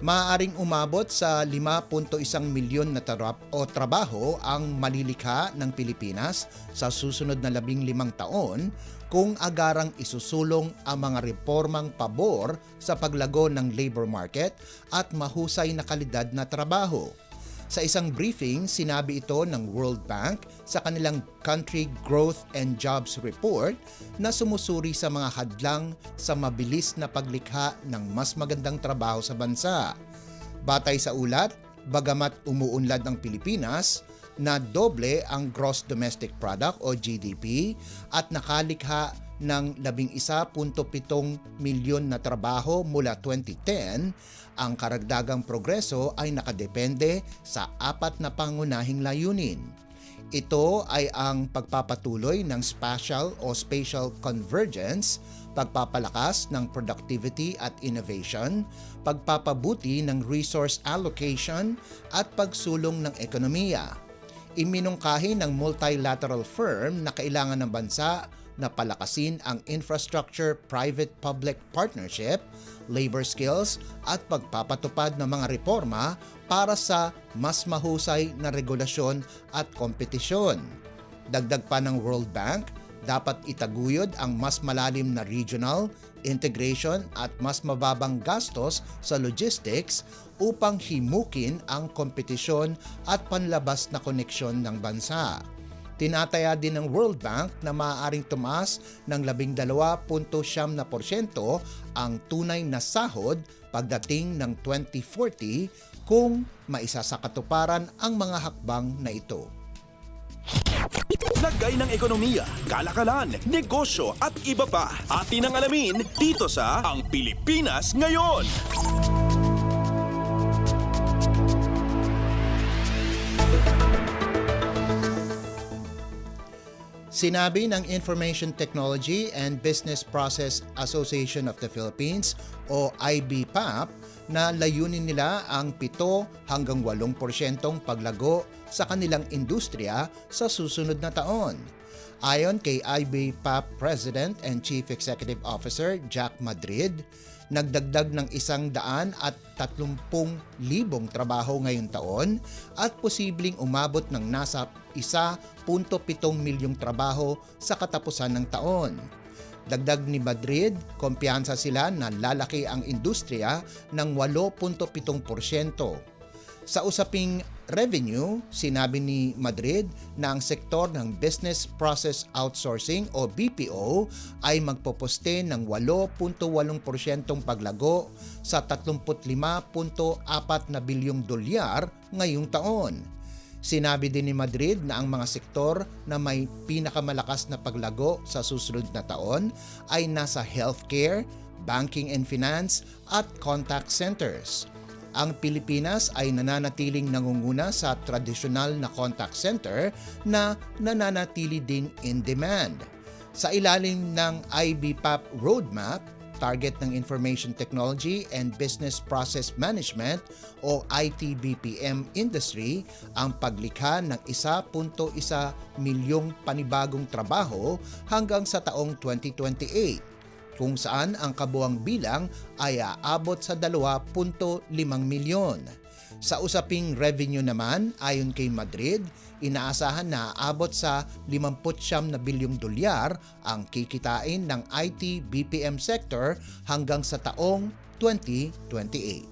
S7: Maaaring umabot sa 5.1 milyon na trabaho ang malilikha ng Pilipinas sa susunod na 15 taon kung agarang isusulong ang mga reformang pabor sa paglago ng labor market at mahusay na kalidad na trabaho. Sa isang briefing, sinabi ito ng World Bank sa kanilang Country Growth and Jobs Report na sumusuri sa mga hadlang sa mabilis na paglikha ng mas magandang trabaho sa bansa. Batay sa ulat, bagamat umuunlad ang Pilipinas, na doble ang Gross Domestic Product o GDP at nakalikha ng 11.7 milyon na trabaho mula 2010, ang karagdagang progreso ay nakadepende sa 4 na pangunahing layunin. Ito ay ang pagpapatuloy ng spatial convergence, pagpapalakas ng productivity at innovation, pagpapabuti ng resource allocation at pagsulong ng ekonomiya. Iminungkahi ng multilateral firm na kailangan ng bansa na palakasin ang infrastructure private-public partnership, labor skills at pagpapatupad ng mga reforma para sa mas mahusay na regulasyon at kompetisyon. Dagdag pa ng World Bank, dapat itaguyod ang mas malalim na regional integration at mas mababang gastos sa logistics upang himukin ang kompetisyon at panlabas na koneksyon ng bansa. Tinataya din ng World Bank na maaaring tumaas ng 12.7% ang tunay na sahod pagdating ng 2040 kung maisasakatuparan ang mga hakbang na ito.
S1: Lagay ng ekonomiya, kalakalan, negosyo at iba pa. Atin ang alamin dito sa Ang Pilipinas Ngayon.
S7: Sinabi ng Information Technology and Business Process Association of the Philippines o IBPAP na layunin nila ang 7 hanggang 8% paglago sa kanilang industriya sa susunod na taon. Ayon kay IBPAP President and Chief Executive Officer Jack Madrid, nagdagdag ng 130,000 trabaho ngayong taon at posibleng umabot ng nasa 1.7 milyong trabaho sa katapusan ng taon. Dagdag ni Madrid, kumpiyansa sila na lalaki ang industriya ng 8.7%. Sa usaping revenue, sinabi ni Madrid na ang sektor ng Business Process Outsourcing o BPO ay magpoposte ng 8.8% paglago sa 35.4 na bilyong dolyar ngayong taon. Sinabi din ni Madrid na ang mga sektor na may pinakamalakas na paglago sa susunod na taon ay nasa healthcare, banking and finance at contact centers. Ang Pilipinas ay nananatiling nangunguna sa tradisyonal na contact center na nananatili ding in demand. Sa ilalim ng IBPAP Roadmap, target ng Information Technology and Business Process Management o IT-BPM industry ang paglikha ng 1.1 milyong panibagong trabaho hanggang sa taong 2028, kung saan ang kabuang bilang ay aabot sa 2.5 milyon. Sa usaping revenue naman, ayon kay Madrid, inaasahan na aabot sa 59 na bilyong dolyar ang kikitain ng IT-BPM sector hanggang sa taong 2028.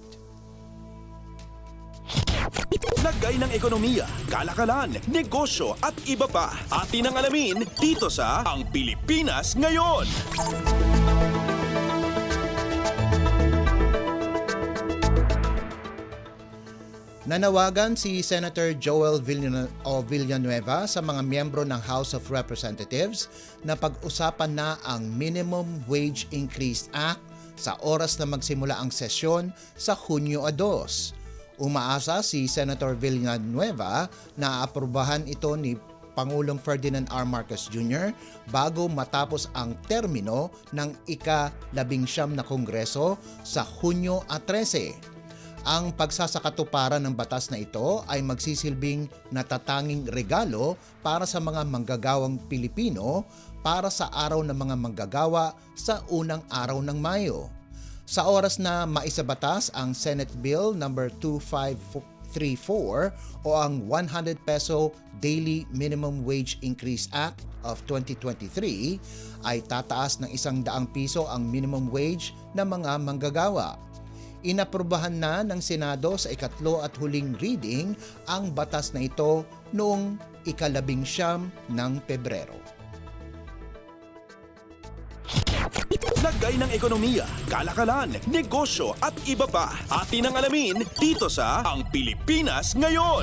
S1: Lagay ng ekonomiya, kalakalan, negosyo at iba pa. Atin ang alamin dito sa Ang Pilipinas Ngayon.
S7: Nanawagan si Senator Joel Villanueva sa mga miyembro ng House of Representatives na pag-usapan na ang Minimum Wage Increase Act sa oras na magsimula ang sesyon sa Hunyo 2. Umaasa si Senator Villanueva na aprobahan ito ni Pangulong Ferdinand R. Marcos Jr. bago matapos ang termino ng ika-19 na Kongreso sa Hunyo 13. Ang pagsasakatuparan ng batas na ito ay magsisilbing natatanging regalo para sa mga manggagawang Pilipino para sa Araw ng mga Manggagawa sa unang araw ng Mayo. Sa oras na maisabatas ang Senate Bill number 2534 o ang 100 peso Daily Minimum Wage Increase Act of 2023 ay tataas ng 100 piso ang minimum wage ng mga manggagawa. Inaprubahan na ng Senado sa ikatlo at huling reading ang batas na ito noong 19 ng Pebrero.
S1: Lagay ng ekonomiya, kalakalan, negosyo at iba pa. Atin ang alamin dito sa Ang Pilipinas Ngayon.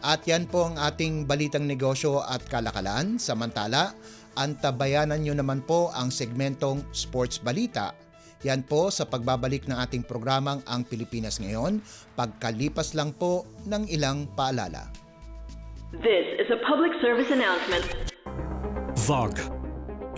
S7: At yan po ang ating balitang negosyo at kalakalan. Samantala, antabayanan nyo naman po ang segmentong Sports Balita. Yan po sa pagbabalik ng ating programang Ang Pilipinas Ngayon, pagkalipas lang po ng ilang paalala.
S14: This is a public service announcement.
S17: VOG.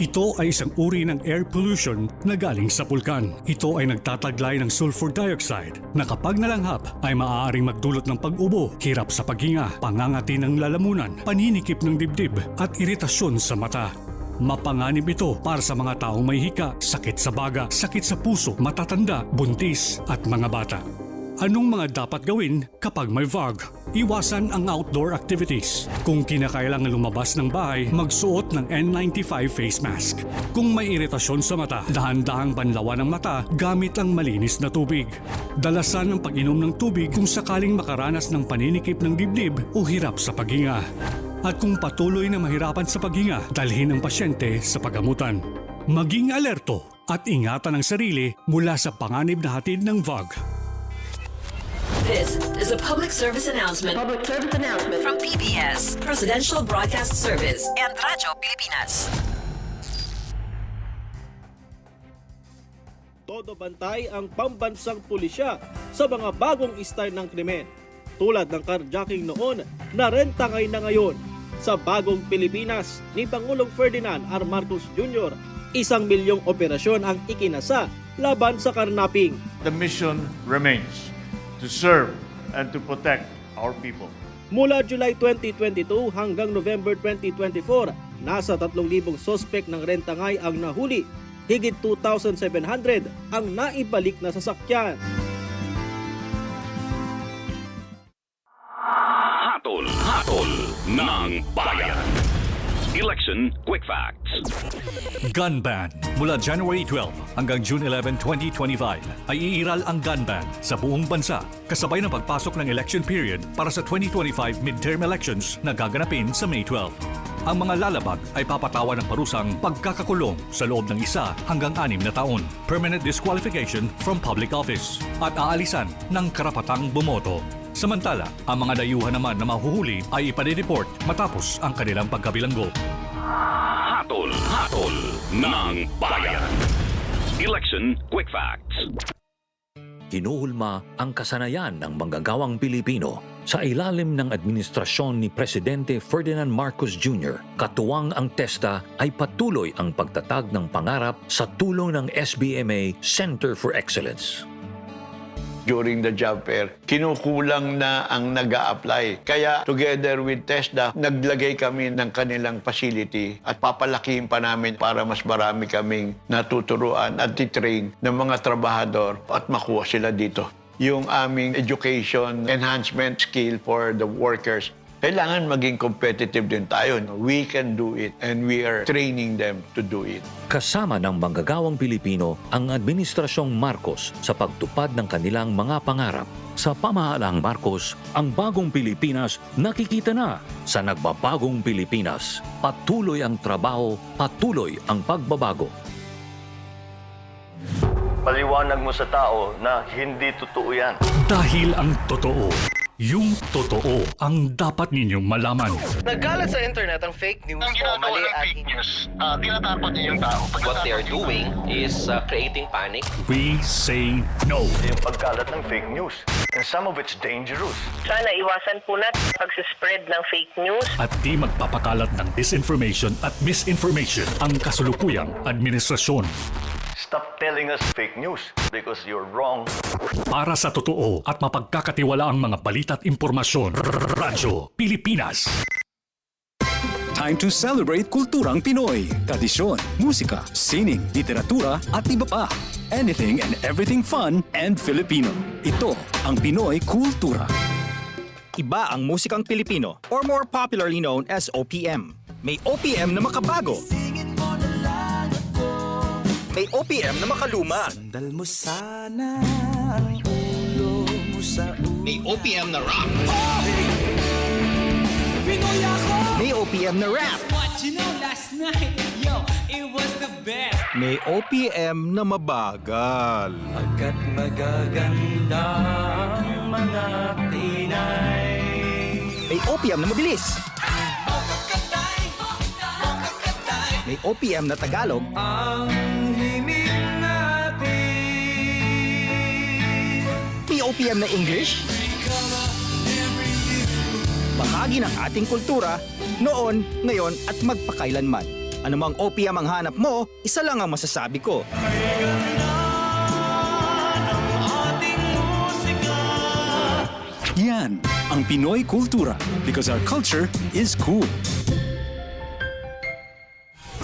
S17: Ito ay isang uri ng air pollution na galing sa pulkan. Ito ay nagtataglay ng sulfur dioxide na kapag nalanghap ay maaaring magdulot ng pag-ubo, hirap sa paghinga, pangangati ng lalamunan, paninikip ng dibdib at iritasyon sa mata. Mapanganib ito para sa mga taong may hika, sakit sa baga, sakit sa puso, matatanda, buntis at mga bata. Anong mga dapat gawin kapag may VOG? Iwasan ang outdoor activities. Kung kinakailangan lumabas ng bahay, magsuot ng N95 face mask. Kung may iritasyon sa mata, dahan-dahang banlawan ang mata gamit ang malinis na tubig. Dalasan ang pag-inom ng tubig kung sakaling makaranas ng paninikip ng dibdib o hirap sa paghinga. At kung patuloy na mahirapan sa paghinga, dalhin ang pasyente sa pagamutan. Maging alerto at ingatan ang sarili mula sa panganib na hatid ng VOG.
S14: This is a public service announcement. From PBS, Presidential Broadcast Service and Radyo Pilipinas.
S10: Todo bantay ang pambansang pulisya sa mga bagong style ng krimen. Tulad ng carjacking noon, narentangay na ngayon. Sa bagong Pilipinas ni Pangulong Ferdinand R. Marcos Jr., 1 milyong operasyon ang ikinasa laban sa karnaping.
S11: The mission remains to serve and to protect our people.
S10: Mula July 2022 hanggang November 2024, nasa 3,000 sospek ng rentangay ang nahuli. Higit 2,700 ang naibalik na sasakyan.
S16: Hatol ng Bayan. Election Quick Facts.
S17: Gun ban. Mula January 12 hanggang June 11, 2025 ay iiral ang gun ban sa buong bansa kasabay ng pagpasok ng election period para sa 2025 midterm elections na gaganapin sa May 12. Ang mga lalabag ay papatawan ng parusang pagkakakulong sa loob ng 1 hanggang 6 na taon, permanent disqualification from public office, at aalisan ng karapatang bumoto. Samantala, ang mga dayuhan naman na mahuhuli ay ipadireport matapos ang kanilang pagkabilanggo.
S16: Hatol ng Bayan. Election Quick Facts.
S9: Hinuhulma ang kasanayan ng manggagawang Pilipino sa ilalim ng administrasyon ni Presidente Ferdinand Marcos Jr. Katuwang ang TESDA ay patuloy ang pagtatag ng pangarap sa tulong ng SBMA Center for Excellence.
S24: During the job fair, kinukulang na ang nag-a-apply. Kaya together with TESDA, naglagay kami ng kanilang facility at papalakihin pa namin para mas marami kaming natuturuan at titrain ng mga trabahador at makuha sila dito. Yung aming education enhancement skill for the workers, kailangan maging competitive din tayo. We can do it and we are training them to do it.
S9: Kasama ng manggagawang Pilipino ang Administrasyong Marcos sa pagtupad ng kanilang mga pangarap. Sa pamahalaang Marcos, ang bagong Pilipinas nakikita na. Sa nagbabagong Pilipinas, patuloy ang trabaho, patuloy ang pagbabago.
S12: Paliwanag mo sa tao na hindi totoo yan.
S17: Dahil ang totoo, yung totoo ang dapat ninyong malaman.
S13: Nagkalat sa internet ang fake news o mali at fake news. Tinatapon niyo yung tao. What they are doing is creating panic.
S17: We say no.
S12: Yung pagkalat ng fake news. And some of it's dangerous.
S20: Sana iwasan po natin pag-spread ng fake news.
S17: At di magpapakalat ng disinformation at misinformation ang kasulukuyang administrasyon.
S12: Stop telling us fake news because you're wrong.
S17: Para sa totoo at mapagkakatiwalaang mga balita at impormasyon, Radyo Pilipinas.
S18: Time to celebrate kulturang Pinoy. Tradisyon, musika, sining, literatura at iba pa. Anything and everything fun and Filipino. Ito ang Pinoy Kultura.
S3: Iba ang musikang Pilipino or more popularly known as OPM. May OPM na makabago. May OPM na makaluma.
S8: Sandal mo sana ang ulo mo sa ulo.
S3: May OPM na rock.
S8: Pinoy ako!
S3: May OPM na rap.
S8: What you know last night, yo, it was the best.
S3: May OPM na mabagal.
S8: Agad magaganda ang mga Pinay.
S3: May OPM na mabilis. May OPM na Tagalog.
S8: Ang himig natin.
S3: May OPM na English. Bahagi ng ating kultura, noon, ngayon at magpakailanman. Anumang OPM ang hanap mo, isa lang ang masasabi ko.
S18: Yan ang Pinoy Kultura because our culture is cool.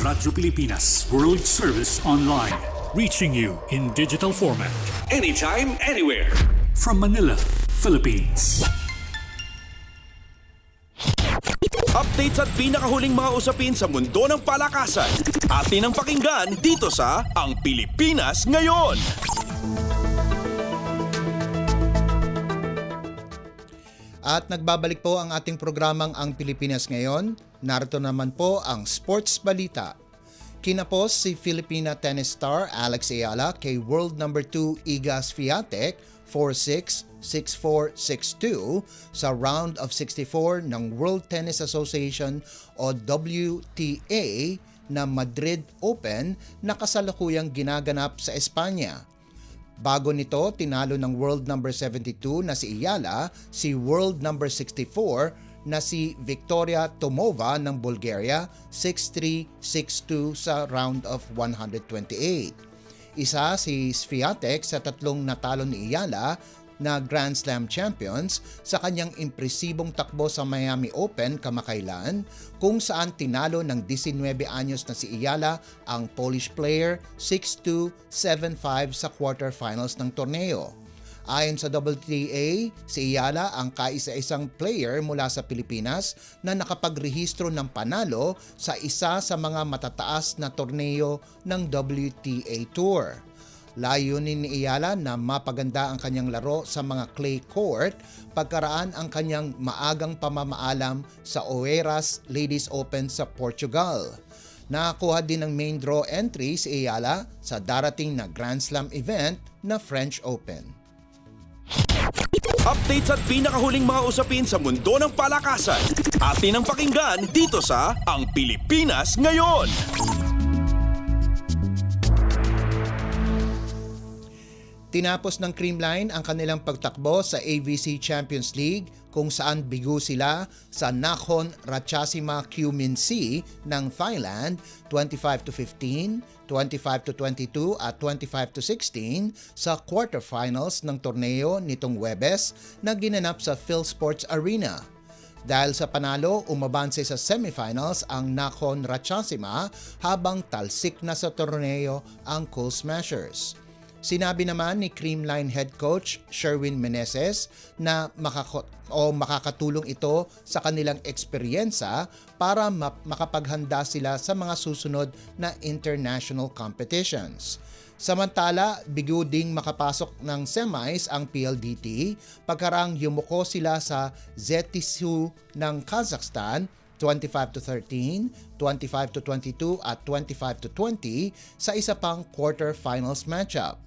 S17: Radyo Pilipinas World Service Online. Reaching you in digital format. Anytime, anywhere. From Manila, Philippines.
S1: Updates at pinakahuling mga usapin sa mundo ng palakasan. Atin ang pakinggan dito sa Ang Pilipinas Ngayon.
S7: At nagbabalik po ang ating programang Ang Pilipinas Ngayon. Narito naman po ang sports balita. Kinapos si Filipina tennis star Alex Ayala kay world number 2 Iga Swiatek 4-6, 6-4, 6-2 sa round of 64 ng World Tennis Association o WTA na Madrid Open na kasalukuyang ginaganap sa Espanya. Bago nito, tinalo ng world number 72 na si Ayala si world number 64 na si Victoria Tomova ng Bulgaria 6-3, 6-2 sa round of 128. Isa si Swiatek sa tatlong natalo ni Ayala na Grand Slam champions sa kanyang impresibong takbo sa Miami Open kamakailan kung saan tinalo ng 19 anyos na si Ayala ang Polish player 6-2, 7-5 sa quarterfinals ng torneo. Ayon sa WTA, si Ayala ang kaisa-isang player mula sa Pilipinas na nakapagrehistro ng panalo sa isa sa mga matataas na torneo ng WTA Tour. Layunin ni Ayala na mapaganda ang kanyang laro sa mga clay court pagkaraan ang kanyang maagang pamamaalam sa Oeiras Ladies Open sa Portugal. Nakakuha din ng main draw entry si Ayala sa darating na Grand Slam event na French Open.
S1: Updates at pinakahuling mga usapin sa mundo ng palakasan. Atin ang pakinggan dito sa Ang Pilipinas Ngayon.
S7: Tinapos ng Creamline ang kanilang pagtakbo sa AVC Champions League kung saan bigo sila sa Nakhon Ratchasima Kyu-min-si ng Thailand 25-15, 25-22 at 25-16 sa quarterfinals ng torneo nitong Huwebes na ginanap sa PhilSports Arena. Dahil sa panalo, umabanse sa semifinals ang Nakhon Ratchasima habang talsik na sa torneo ang Cool Smashers. Sinabi naman ni Creamline head coach Sherwin Meneses na makakatulong ito sa kanilang eksperyensa para makapaghanda sila sa mga susunod na international competitions. Samantala, bigo ding makapasok ng semis ang PLDT pagkarang yumuko sila sa Zetisu ng Kazakhstan 25-13, 25-22 at 25-20 sa isa pang quarterfinals matchup.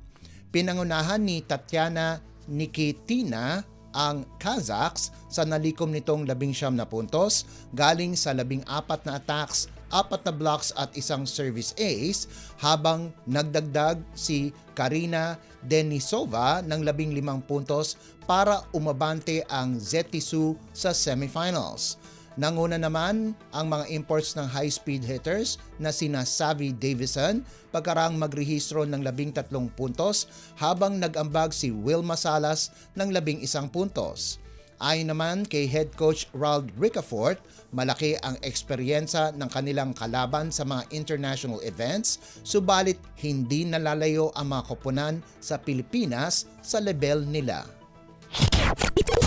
S7: Pinangunahan ni Tatiana Nikitina ang Kazakhs sa nalikom nitong 19 na puntos galing sa 14 na attacks, 4 na blocks at isang service ace habang nagdagdag si Karina Denisova ng 15 puntos para umabante ang Zetisu sa semifinals. Nanguna naman ang mga imports ng high-speed hitters na sina Savi Davison pagkarang magrehistro ng 13 puntos habang nag-ambag si Wilma Salas ng 11 puntos. Ayon naman kay head coach Rald Ricafort, malaki ang eksperyensa ng kanilang kalaban sa mga international events, subalit hindi nalalayo ang mga koponan sa Pilipinas sa level nila.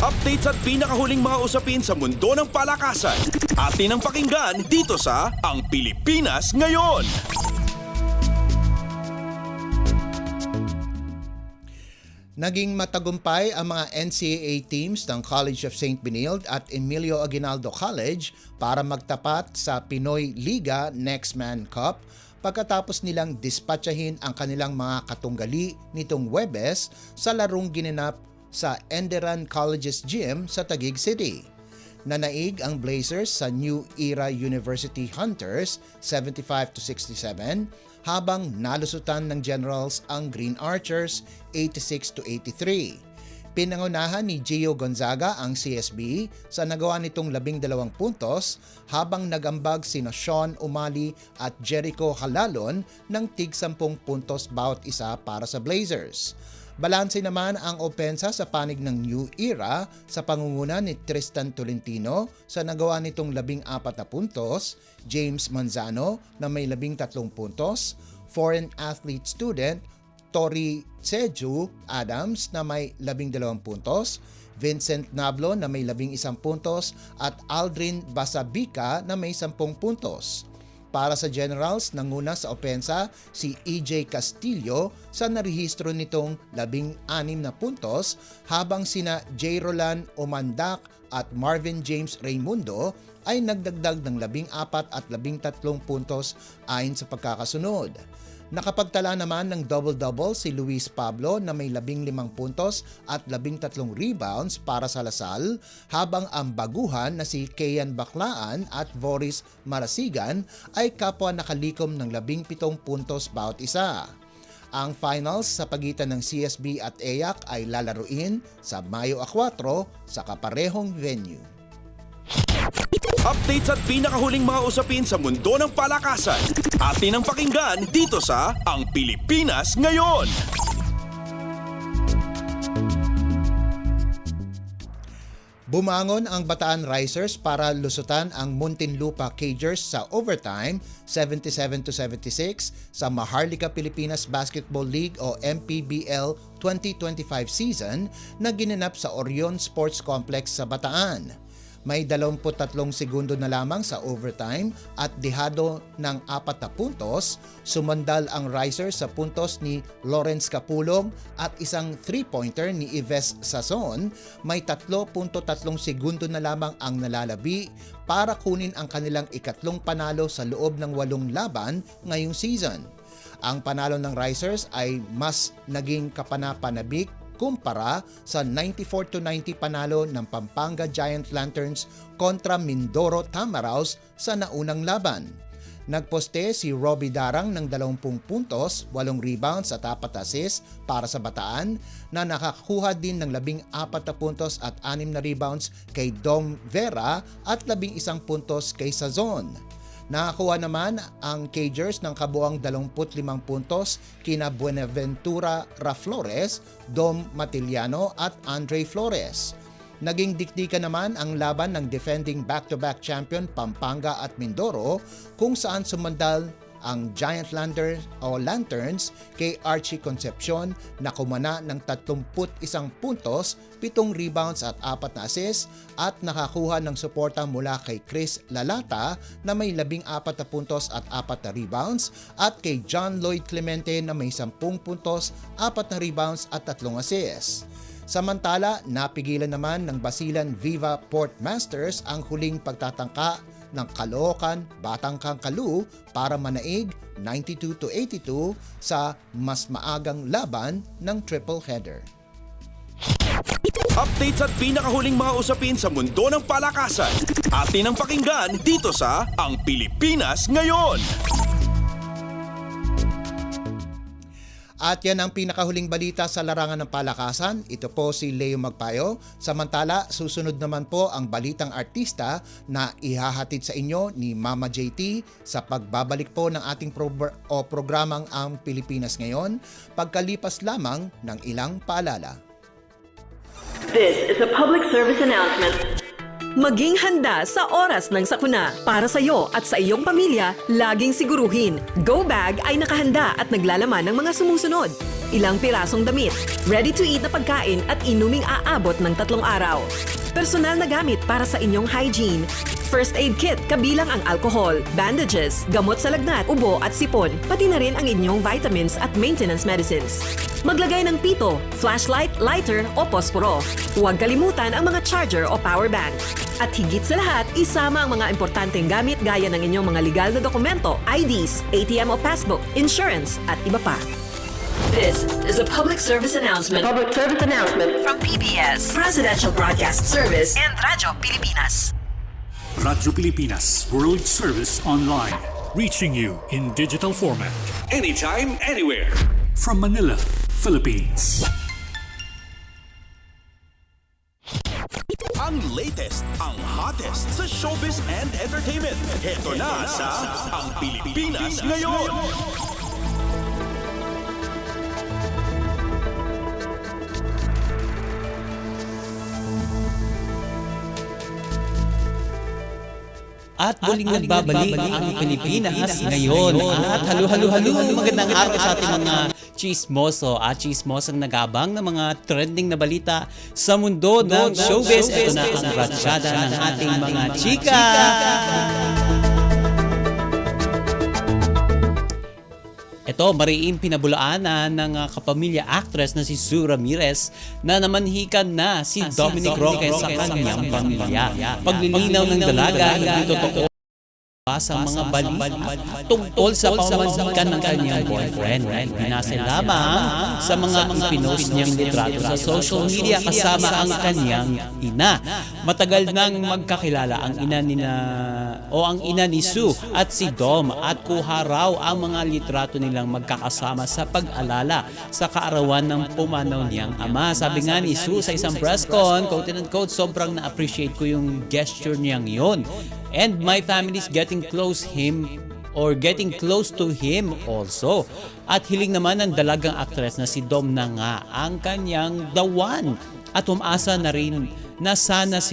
S1: Updates at pinakahuling mga usapin sa mundo ng palakasan. Atin ang pakinggan dito sa Ang Pilipinas Ngayon.
S7: Naging matagumpay ang mga NCAA teams ng College of St. Benilde at Emilio Aguinaldo College para magtapat sa Pinoy Liga Next Man Cup pagkatapos nilang dispatchahin ang kanilang mga katunggali nitong Huwebes sa larong ginanap sa Enderan College's gym sa Taguig City. Nanaig ang Blazers sa New Era University Hunters 75-67 habang nalusutan ng Generals ang Green Archers 86-83. Pinangunahan ni Gio Gonzaga ang CSB sa nagawa nitong 12 puntos habang nagambag sina Sean Umali at Jericho Halalon ng tig 10 puntos bawat isa para sa Blazers. Balanse naman ang opensa sa panig ng New Era sa pangunguna ni Tristan Tolentino sa nagawa nitong 14 na puntos, James Manzano na may 13 puntos, foreign athlete student Tori Seju Adams na may 12 puntos, Vincent Nablo na may 11 puntos at Aldrin Basabika na may 10 puntos. Para sa Generals, nanguna sa opensa si EJ Castillo sa narehistro nitong 16 na puntos habang sina J. Roland Omandak at Marvin James Raimundo ay nagdagdag ng 14 at 13 puntos ayon sa pagkakasunod. Nakapagtala naman ng double-double si Luis Pablo na may 15 puntos at 13 rebounds para sa Lasal, habang ang baguhan na si Keyan Baklaan at Boris Marasigan ay kapwa nakalikom ng 17 puntos bawat isa. Ang finals sa pagitan ng CSB at EAC ay lalaruin sa Mayo 4 sa kaparehong venue.
S1: Updates at pinakahuling mga usapin sa mundo ng palakasan. Atin ang pakinggan dito sa Ang Pilipinas Ngayon.
S7: Bumangon ang Bataan Risers para lusutan ang Muntinlupa Cagers sa overtime 77-76 sa Maharlika Pilipinas Basketball League o MPBL 2025 season na ginanap sa Orion Sports Complex sa Bataan. May 23 segundo na lamang sa overtime at dehado ng 4 na puntos, sumandal ang Risers sa puntos ni Lawrence Capulong at isang 3-pointer ni Ives Sazon. May 3.3 segundo na lamang ang nalalabi para kunin ang kanilang ikatlong panalo sa loob ng 8 laban ngayong season. Ang panalo ng Risers ay mas naging kapanapanabik kumpara sa 94-90 panalo ng Pampanga Giant Lanterns kontra Mindoro Tamaraws sa naunang laban. Nagposte si Robbie Darang ng 20 puntos, 8 rebounds at 4 assists para sa Bataan na nakakuha din ng 14 na puntos at 6 na rebounds kay Dom Vera at 11 puntos kay Sazon. Nakakuha naman ang Cagers ng kabuang 25 puntos kina Buenaventura Raflores, Dom Matiliano at Andre Flores. Naging dikdikan naman ang laban ng defending back-to-back champion Pampanga at Mindoro kung saan sumandal ang Giant Lanterns kay Archie Concepcion na kumana ng 31 puntos, 7 rebounds at 4 na assists at nakakuha ng suporta mula kay Chris Lalata na may 14 na puntos at 4 na rebounds at kay John Lloyd Clemente na may 10 puntos, 4 na rebounds at 3 assists. Samantala, napigilan naman ng Basilan Viva Port Masters ang huling pagtatangka ng Caloocan Batang Kangkalu para manaig 92-82 sa mas maagang laban ng triple header.
S1: Updates at pinakahuling mga usapin sa mundo ng palakasan. Atin ang pakinggan dito sa Ang Pilipinas Ngayon.
S7: At yan ang pinakahuling balita sa larangan ng palakasan. Ito po si Leo Magpayo. Samantala, susunod naman po ang balitang artista na ihahatid sa inyo ni Mama JT sa pagbabalik po ng ating programang Ang Pilipinas Ngayon, pagkalipas lamang ng ilang paalala.
S14: This is a public service announcement.
S15: Maging handa sa oras ng sakuna. Para sa iyo at sa iyong pamilya, laging siguruhin. Go Bag ay nakahanda at naglalaman ng mga sumusunod. Ilang pirasong damit, ready-to-eat na pagkain at inuming aabot ng 3 araw. Personal na gamit para sa inyong hygiene. First aid kit kabilang ang alcohol, bandages, gamot sa lagnat, ubo at sipon, pati na rin ang inyong vitamins at maintenance medicines. Maglagay ng pito, flashlight, lighter o posporo. Huwag kalimutan ang mga charger o power bank. At higit sa lahat, isama ang mga importanteng gamit gaya ng inyong mga legal na dokumento, IDs, ATM o passbook, insurance at iba pa.
S14: This is a public service announcement. Public service announcement from PBS, Presidential Broadcast Service and Radyo Pilipinas.
S17: Radyo Pilipinas World Service Online. Reaching you in digital format. Anytime, anywhere. From Manila, Philippines.
S1: Ang latest, ang hottest sa showbiz and entertainment. Heto na sa Ang Pilipinas Ngayon.
S4: At muling nagbabalik ang Pilipinas ngayon. At halo magandang araw sa ating mga chismoso at chismosang nagabang ng mga trending na balita sa mundo ng showbiz. Ito na ang ratsyada ng ating mga chika! Ito, mariing pinabulaanan ng kapamilya actress na si Sue Ramirez na namanhikan na si Dominic Roque sa kanyang pamilya. Paglilinaw ng dalaga, hindi totoo sa mga balita tungkol sa pamamanhikan ng kanyang boyfriend. Binasa lamang sa mga pinost niyang litrato sa social media kasama ang kanyang ina. Matagal nang magkakilala ang ina ni Sue at si Dom at kuha raw ang mga litrato nilang magkakasama sa pag-alala sa kaarawan ng pumanaw niyang ama. Sabi nga ni Sue sa isang press con, quote and unquote, sobrang na-appreciate ko yung gesture niyang yon. And my family is getting close to him also. At hiling naman ng dalagang aktres na si Dom na nga ang kanyang the one. At umasa na rin na sanay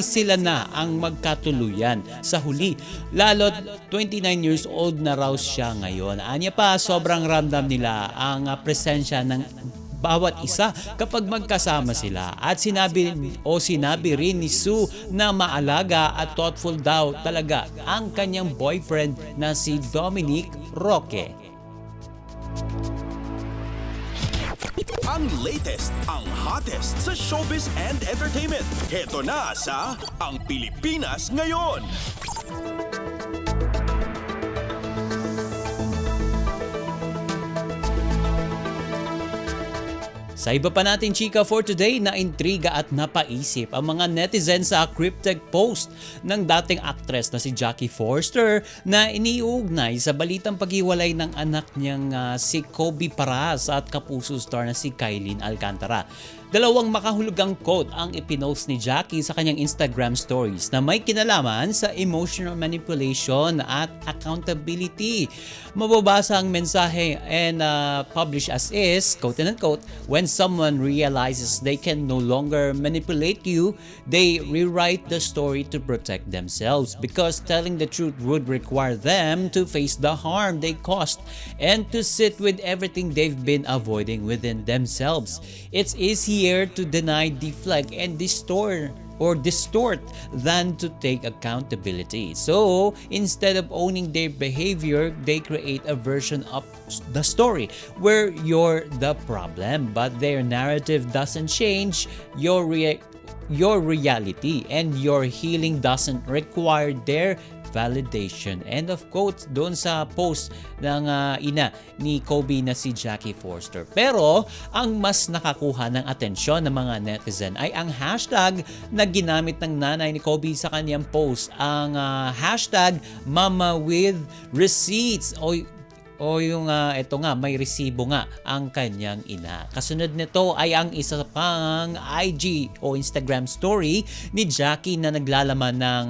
S4: sila na ang magkatuluyan sa huli. Lalo't 29 years old na raw siya ngayon. Anya pa, sobrang ramdam nila ang presensya ng bawat isa kapag magkasama sila. At sinabi rin ni Sue na maalaga at thoughtful daw talaga ang kanyang boyfriend na si Dominic Roque.
S1: Ang latest, ang hottest sa showbiz and entertainment. Heto na sa Ang Pilipinas Ngayon.
S4: Sa iba pa natin chika for today, na intriga at napaisip ang mga netizens sa cryptic post ng dating actress na si Jackie Forster na iniugnay sa balitang paghiwalay ng anak niyang si Kobe Paras at kapuso star na si Kylene Alcantara. Dalawang makahulugang quote ang ipinost ni Jackie sa kanyang Instagram stories na may kinalaman sa emotional manipulation at accountability. Mababasa ang mensahe and published as is, quote and unquote, when someone realizes they can no longer manipulate you, they rewrite the story to protect themselves because telling the truth would require them to face the harm they caused and to sit with everything they've been avoiding within themselves. It's easier to deny, deflect, and distort than to take accountability. So, instead of owning their behavior, they create a version of the story where you're the problem, but their narrative doesn't change your reality, and your healing doesn't require their validation. End of quote doon sa post ng ina ni Kobe na si Jackie Forster. Pero ang mas nakakuha ng atensyon ng mga netizen ay ang hashtag na ginamit ng nanay ni Kobe sa kanyang post. Ang hashtag Mama with Receipts o yung ito nga, may resibo nga ang kanyang ina. Kasunod nito ay ang isa pang IG o Instagram story ni Jackie na naglalaman ng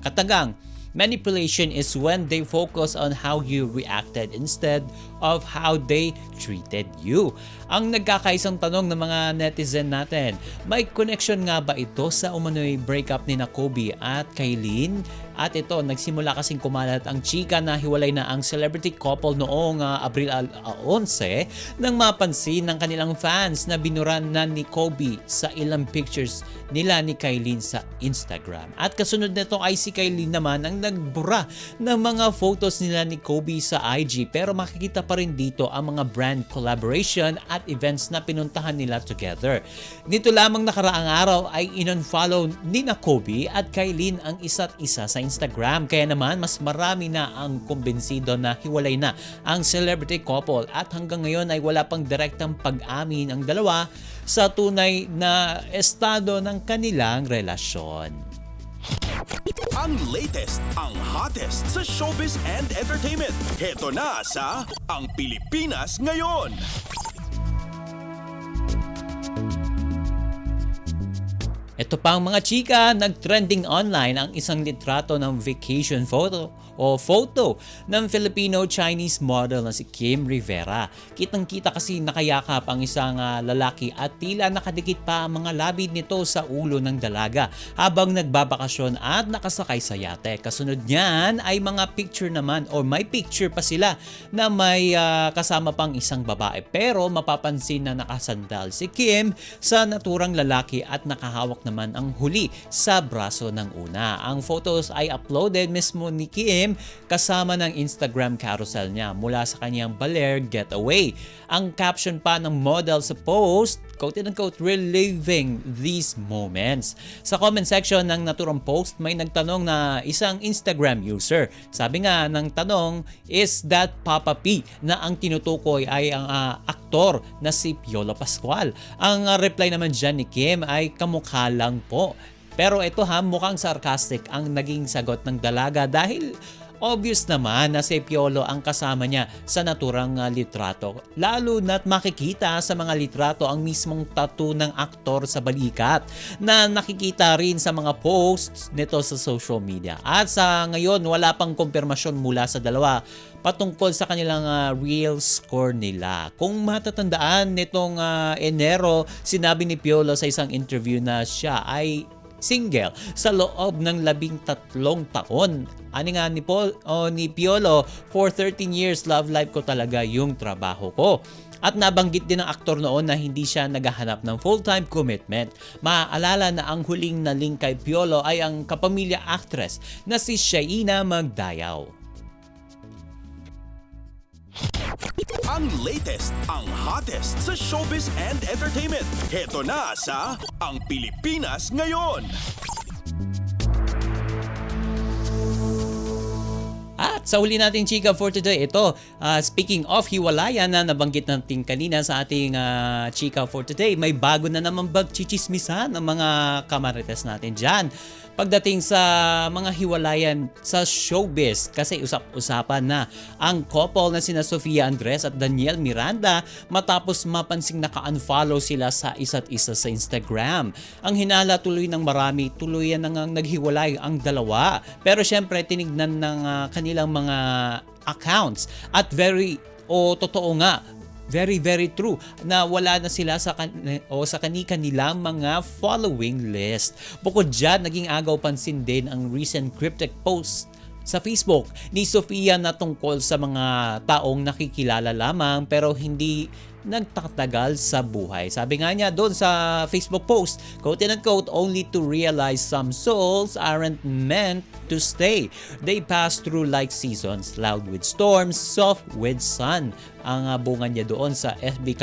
S4: katagang Manipulation is when they focus on how you reacted instead of how they treated you. Ang nagkakaisang tanong ng mga netizen natin, may connection nga ba ito sa umano'y breakup ni Kobe at Kailin? At ito, nagsimula kasing kumalat ang chika na hiwalay na ang celebrity couple noong Abril 11 nang mapansin ng kanilang fans na binuran na ni Kobe sa ilang pictures nila ni Kailin sa Instagram. At kasunod nito ay si Kailin naman ang nagbura ng mga photos nila ni Kobe sa IG, pero makikita pa rin dito ang mga brand collaboration at events na pinuntahan nila together. Nito lamang nakaraang araw ay in-unfollow ni Kobe at Kailin ang isa't isa sa Instagram, kaya naman mas marami na ang kumbinsido na hiwalay na ang celebrity couple at hanggang ngayon ay wala pang direktang pag-amin ang dalawa sa tunay na estado ng kanilang relasyon.
S1: Ang latest, ang hottest sa showbiz and entertainment. Heto na sa Ang Pilipinas Ngayon.
S4: Ito pa ang mga chika, nag-trending online ang isang litrato ng vacation photo ng Filipino-Chinese model na si Kim Rivera. Kitang-kita kasi nakayakap ang isang lalaki at tila nakadikit pa ang mga labi nito sa ulo ng dalaga habang nagbabakasyon at nakasakay sa yate. Kasunod niyan ay mga picture naman o may picture pa sila na may kasama pang isang babae, pero mapapansin na nakasandal si Kim sa naturang lalaki at nakahawak naman ang huli sa braso ng una. Ang photos ay uploaded mismo ni Kim kasama ng Instagram carousel niya mula sa kanyang Baler getaway. Ang caption pa ng model sa post, quote-unquote, reliving these moments. Sa comment section ng naturang post, may nagtanong na isang Instagram user. Sabi nga ng tanong, is that Papa P? Na ang tinutukoy ay ang aktor na si Piolo Pascual. Ang reply naman dyan ni Kim ay kamukha lang po. Pero ito mukhang sarcastic ang naging sagot ng dalaga dahil obvious naman na si Piolo ang kasama niya sa naturang litrato. Lalo na't makikita sa mga litrato ang mismong tattoo ng aktor sa balikat na nakikita rin sa mga posts nito sa social media. At sa ngayon, wala pang kumpirmasyon mula sa dalawa patungkol sa kanilang real score nila. Kung matatandaan nitong Enero, sinabi ni Piolo sa isang interview na siya ay single sa loob ng 13 taon. Ani nga ni Piolo, for 13 years love life ko talaga yung trabaho ko. At nabanggit din ng aktor noon na hindi siya naghahanap ng full-time commitment. Maaalala na ang huling naling kay Piolo ay ang kapamilya actress na si Shaina Magdayaw.
S1: Ang latest, ang hottest sa showbiz and entertainment. Heto na sa Ang Pilipinas Ngayon.
S4: At sa huli nating chika for today, ito, speaking of hiwalayan na nabanggit natin kanina sa ating chika for today, may bago na naman bagchichismisan ng mga kamarites natin dyan pagdating sa mga hiwalayan sa showbiz, kasi usap-usapan na ang couple na sina Sofia Andres at Daniel Miranda matapos mapansing naka-unfollow sila sa isa't isa sa Instagram. Ang hinala tuloy ng marami, tuluyan nang naghiwalay ang dalawa. Pero syempre tinignan ng kanilang mga accounts at totoo nga, very very true na wala na sila sa kanilang mga following list. Bukod dyan, naging agaw pansin din ang recent cryptic post sa Facebook ni Sofia na tungkol sa mga taong nakikilala lamang pero hindi nagtatagal sa buhay. Sabi nga niya doon sa Facebook post, quote-unquote, only to realize some souls aren't meant to stay. They pass through like seasons, loud with storms, soft with sun. Ang bunga niya doon sa FB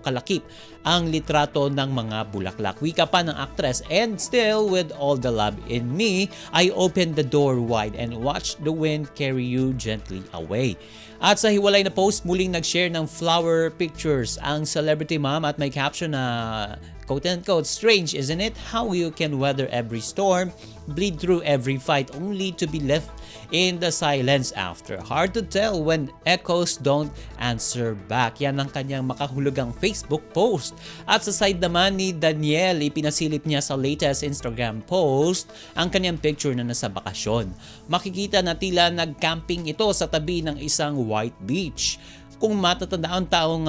S4: kalakip ang litrato ng mga bulaklak. Wika pa ng actress, and still with all the love in me, I opened the door wide and watched the wind carry you gently away. At sa hiwalay na post, muling nag-share ng flower pictures ang celebrity mom at may caption na quote-unquote, strange, isn't it? How you can weather every storm, bleed through every fight, only to be left in the silence after. Hard to tell when echoes don't answer back. Yan ang kanyang makahulugang Facebook post. At sa side naman ni Daniel, ipinasilip niya sa latest Instagram post ang kanyang picture na nasa bakasyon. Makikita na tila nag-camping ito sa tabi ng isang white beach. Kung matatandaan taong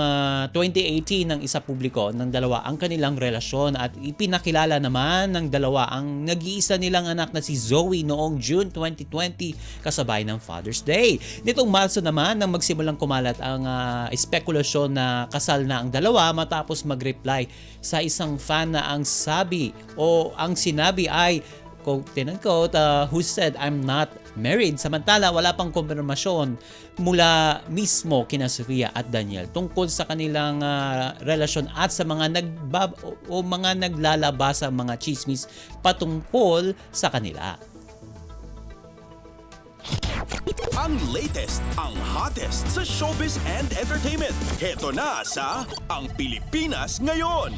S4: 2018 ng isa publiko ng dalawa ang kanilang relasyon at ipinakilala naman ng dalawa ang nag-iisa nilang anak na si Zoe noong June 2020 kasabay ng Father's Day. Nitong Marso naman nang magsimulang kumalat ang espekulasyon na kasal na ang dalawa matapos mag-reply sa isang fan na ang sinabi ay quote-unquote, who said I'm not married. Samantala, wala pang konfirmasyon mula mismo kina Sofia at Daniel tungkol sa kanilang relasyon at sa mga mga naglalabas sa mga chismis patungkol sa kanila.
S1: Ang latest, ang hottest sa showbiz and entertainment. Heto na sa Ang Pilipinas Ngayon.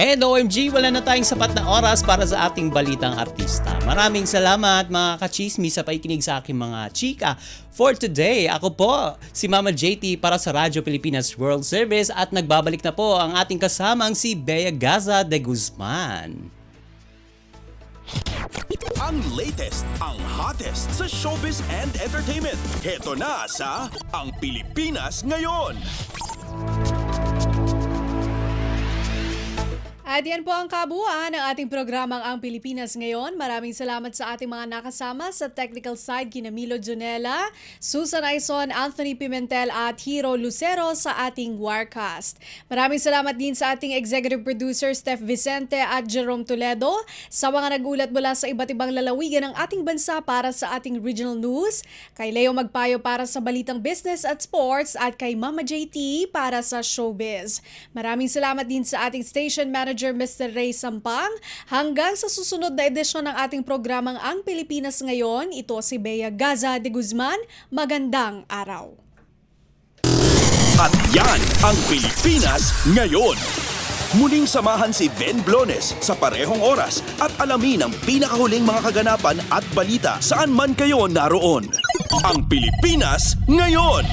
S4: And OMG, wala na tayong sapat na oras para sa ating balitang artista. Maraming salamat mga kachismis sa pakikinig sa aking mga chika. For today, ako po si Mama JT para sa Radyo Pilipinas World Service at nagbabalik na po ang ating kasamang si Bea Gaza de Guzman.
S1: Ang latest, ang hottest sa showbiz and entertainment. Heto na sa Ang Pilipinas Ngayon.
S2: At yan po ang kabuuan ng ating programang Ang Pilipinas Ngayon. Maraming salamat sa ating mga nakasama sa technical side kina Milo Junela, Susan Aison, Anthony Pimentel at Hiro Lucero sa ating Wirecast. Maraming salamat din sa ating executive producer Steph Vicente at Jerome Toledo sa mga nagulat mula sa iba't ibang lalawigan ng ating bansa para sa ating regional news, kay Leo Magpayo para sa balitang business at sports at kay Mama JT para sa showbiz. Maraming salamat din sa ating station manager Mr. Ray Sampang. Hanggang sa susunod na edisyon ng ating programang Ang Pilipinas Ngayon, ito si Bea Gaza de Guzman. Magandang araw.
S1: At yan ang Pilipinas Ngayon. Muling samahan si Ben Blones sa parehong oras at alamin ang pinakahuling mga kaganapan at balita saan man kayo naroon. Ang Pilipinas Ngayon.